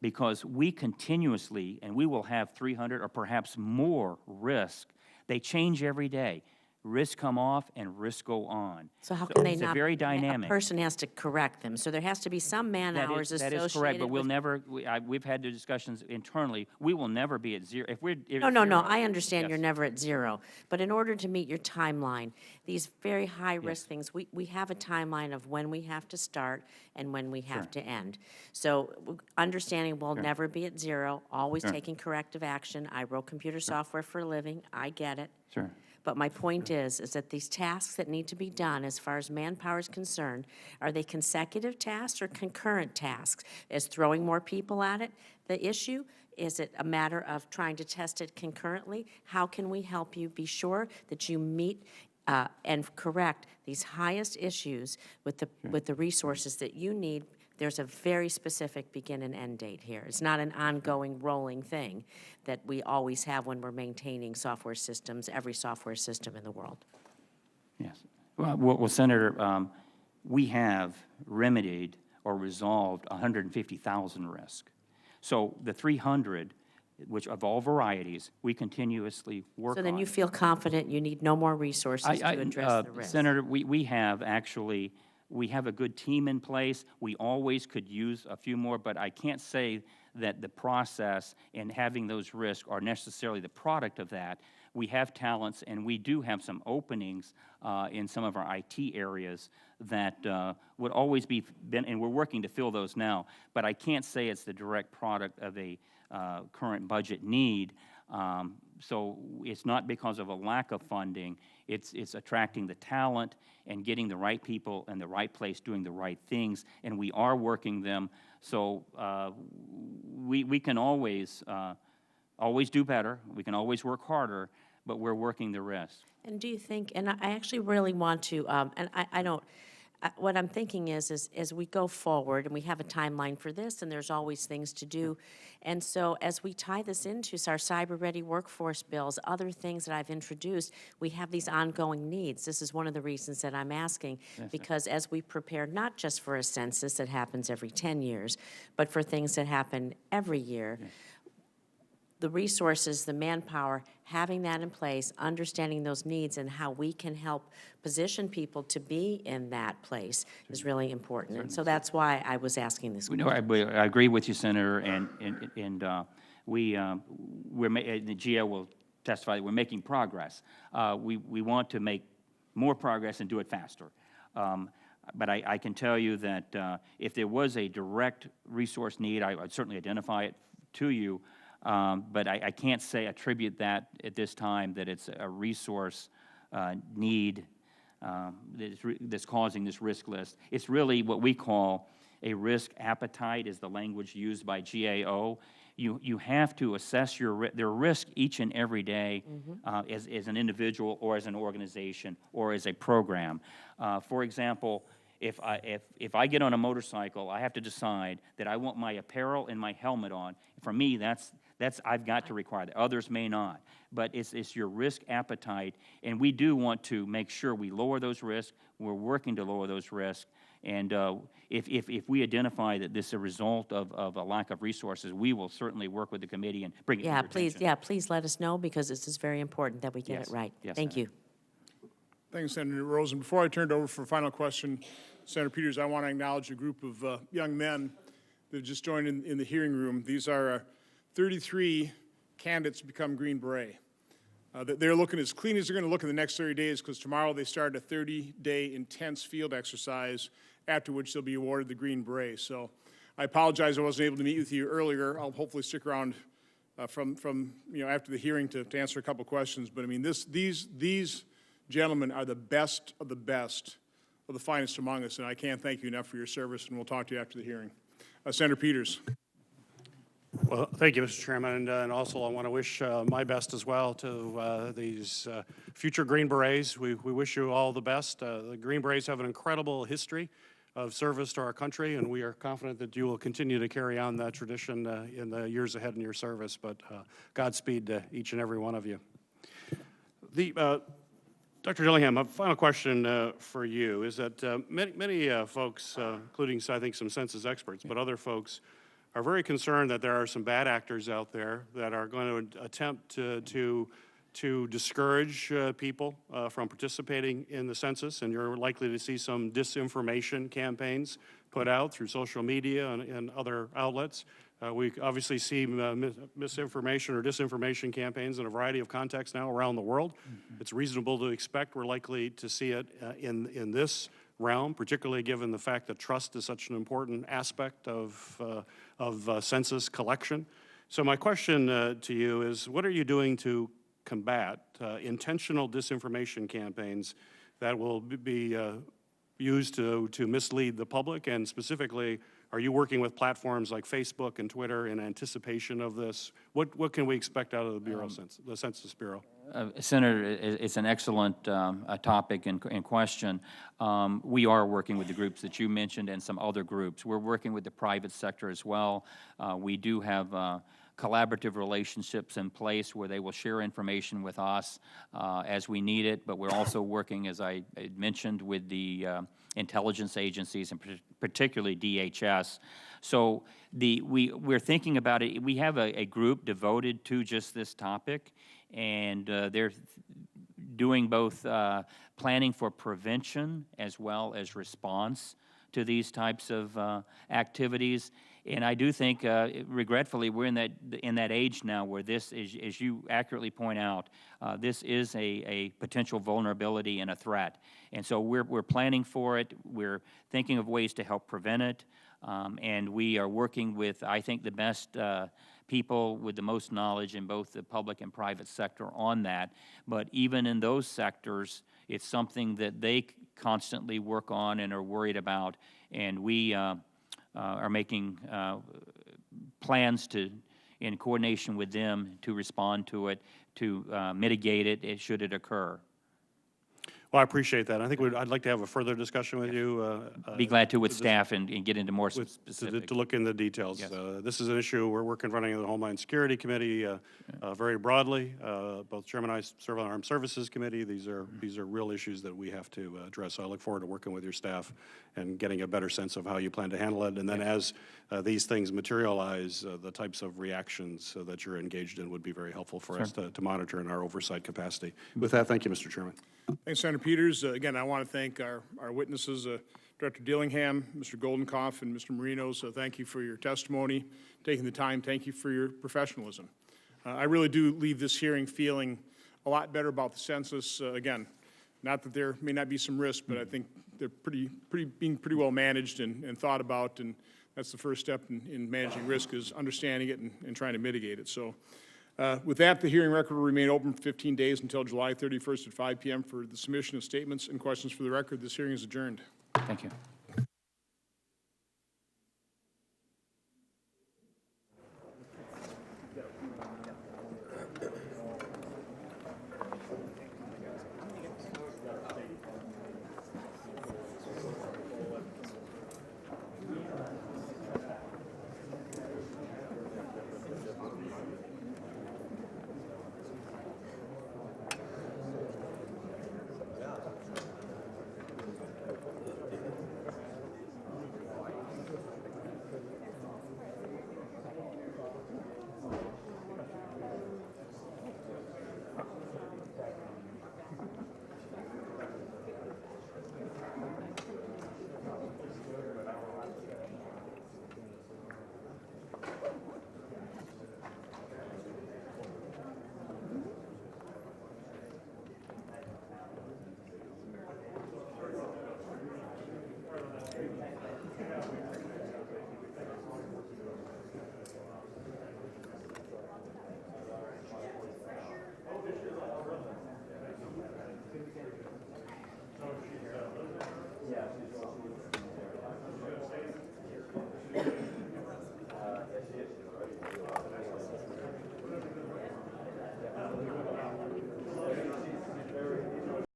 because we continuously, and we will have 300 or perhaps more risk. They change every day. Risks come off and risks go on. So how can they it's not? Very dynamic. A person has to correct them. So there has to be some man hours associated. That is correct, but we'll never. We've had the discussions internally. We will never be at zero. If No. I understand you're never at zero. But in order to meet your timeline, these very high risk things, we have a timeline of when we have to start and when we have to end. So understanding we'll never be at zero, always taking corrective action. I wrote computer software for a living. I get it. Sure. But my point is that these tasks that need to be done as far as manpower is concerned, are they consecutive tasks or concurrent tasks? Is throwing more people at it the issue? Is it a matter of trying to test it concurrently? How can we help you be sure that you meet and correct these highest issues with the resources that you need? There's a very specific begin and end date here. It's not an ongoing rolling thing that we always have when we're maintaining software systems, every software system in the world. Yes. Well, Senator, we have remedied or resolved 150,000 risks. So the 300, which of all varieties, we continuously work on. So then you feel confident you need no more resources to address the risk? Senator, we have actually, we have a good team in place. We always could use a few more, but I can't say that the process and having those risks are necessarily the product of that. We have talents, and we do have some openings in some of our IT areas that would always be, and we're working to fill those now, but I can't say it's the direct product of a current budget need. So it's not because of a lack of funding, it's attracting the talent and getting the right people in the right place doing the right things, and we are working them. So we can always do better, we can always work harder, but we're working the rest. And do you think, and I actually really want to, and I don't, what I'm thinking is as we go forward, and we have a timeline for this, and there's always things to do, and so as we tie this into our cyber-ready workforce bills, other things that I've introduced, we have these ongoing needs. This is one of the reasons that I'm asking, because as we prepare not just for a census that happens every 10 years, but for things that happen every year, the resources, the manpower, having that in place, understanding those needs and how we can help position people to be in that place is really important. And so that's why I was asking this question. I agree with you, Senator, and the GL will testify that we're making progress. We want to make more progress and do it faster. But I can tell you that if there was a direct resource need, I would certainly identify it to you. But I can't attribute that at this time that it's a resource need that's causing this risk list. It's really what we call a risk appetite is the language used by GAO. You have to assess their risk each and every day as an individual or as an organization or as a program. For example, if I get on a motorcycle, I have to decide that I want my apparel and my helmet on. For me, that's I've got to require that. Others may not. But it's your risk appetite, and we do want to make sure we lower those risks. We're working to lower those risks. And if we identify that this is a result of a lack of resources, we will certainly work with the committee and bring it to your attention. Please let us know, because this is very important that we get it right. Yes, Thank you. Thanks, Senator Rosen. Before I turn it over for a final question, Senator Peters, I want to acknowledge a group of young men that have just joined in the hearing room. These are 33 candidates to become Green Beret. They're looking as clean as they're going to look in the next 30 days, because tomorrow they start a 30-day intense field exercise, after which they'll be awarded the Green Beret. So I apologize I wasn't able to meet with you earlier. I'll hopefully stick around from after the hearing to answer a couple questions. But I mean, these gentlemen are the best of the finest among us, and I can't thank you enough for your service, and we'll talk to you after the hearing. Senator Peters. Well, thank you, Mr. Chairman, and also I want to wish my best as well to these future Green Berets. We wish you all the best. The Green Berets have an incredible history of service to our country, and we are confident that you will continue to carry on that tradition in the years ahead in your service. But Godspeed to each and every one of you. Dr. Dillingham, a final question for you is that many folks, including I think some census experts, but other folks, are very concerned that there are some bad actors out there that are going to attempt to discourage people from participating in the census, and you're likely to see some disinformation campaigns put out through social media and other outlets. We obviously see misinformation or disinformation campaigns in a variety of contexts now around the world. It's reasonable to expect we're likely to see it in this realm, particularly given the fact that trust is such an important aspect of census collection. So my question to you is, what are you doing to combat intentional disinformation campaigns that will be used to mislead the public? And specifically, are you working with platforms like Facebook and Twitter in anticipation of this? What can we expect out of the Bureau, the Census Bureau? Senator, it's an excellent topic and question. We are working with the groups that you mentioned and some other groups. We're working with the private sector as well. We do have collaborative relationships in place where they will share information with us as we need it, but we're also working, as I had mentioned, with the intelligence agencies, and particularly DHS. So we're thinking about it. We have a group devoted to just this topic, and they're doing both planning for prevention as well as response to these types of activities. And I do think, regretfully, we're in that age now where this is, as you accurately point out, this is a potential vulnerability and a threat. And so we're planning for it. We're thinking of ways to help prevent it. And we are working with, I think, the best people with the most knowledge in both the public and private sector on that. But even in those sectors, it's something that they constantly work on and are worried about. And we are making plans in coordination with them to respond to it, to mitigate it should it occur. Well, I appreciate that. I think I'd like to have a further discussion with you. Be glad to with staff and get into more To specifics. look in the details. Yes. This is an issue we're confronting in the Homeland Security Committee very broadly. Both Chairman and I serve on the Armed Services Committee. These are real issues that we have to address. So I look forward to working with your staff and getting a better sense of how you plan to handle it. And then as these things materialize, the types of reactions that you're engaged in would be very helpful for us to monitor in our oversight capacity. With that, thank you, Mr. Chairman. Thanks, Senator Peters. Again, I want to thank our witnesses, Director Dillingham, Mr. Goldenkoff, and Mr. Marino. So thank you for your testimony, taking the time. Thank you for your professionalism. I really do leave this hearing feeling a lot better about the census. Again, not that there may not be some risk, but I think they're being pretty well managed and thought about, and that's the first step in managing risk, is understanding it and trying to mitigate it. So with that, the hearing record will remain open for 15 days until July 31st at 5 p.m. for the submission of statements and questions for the record. This hearing is adjourned. Thank you.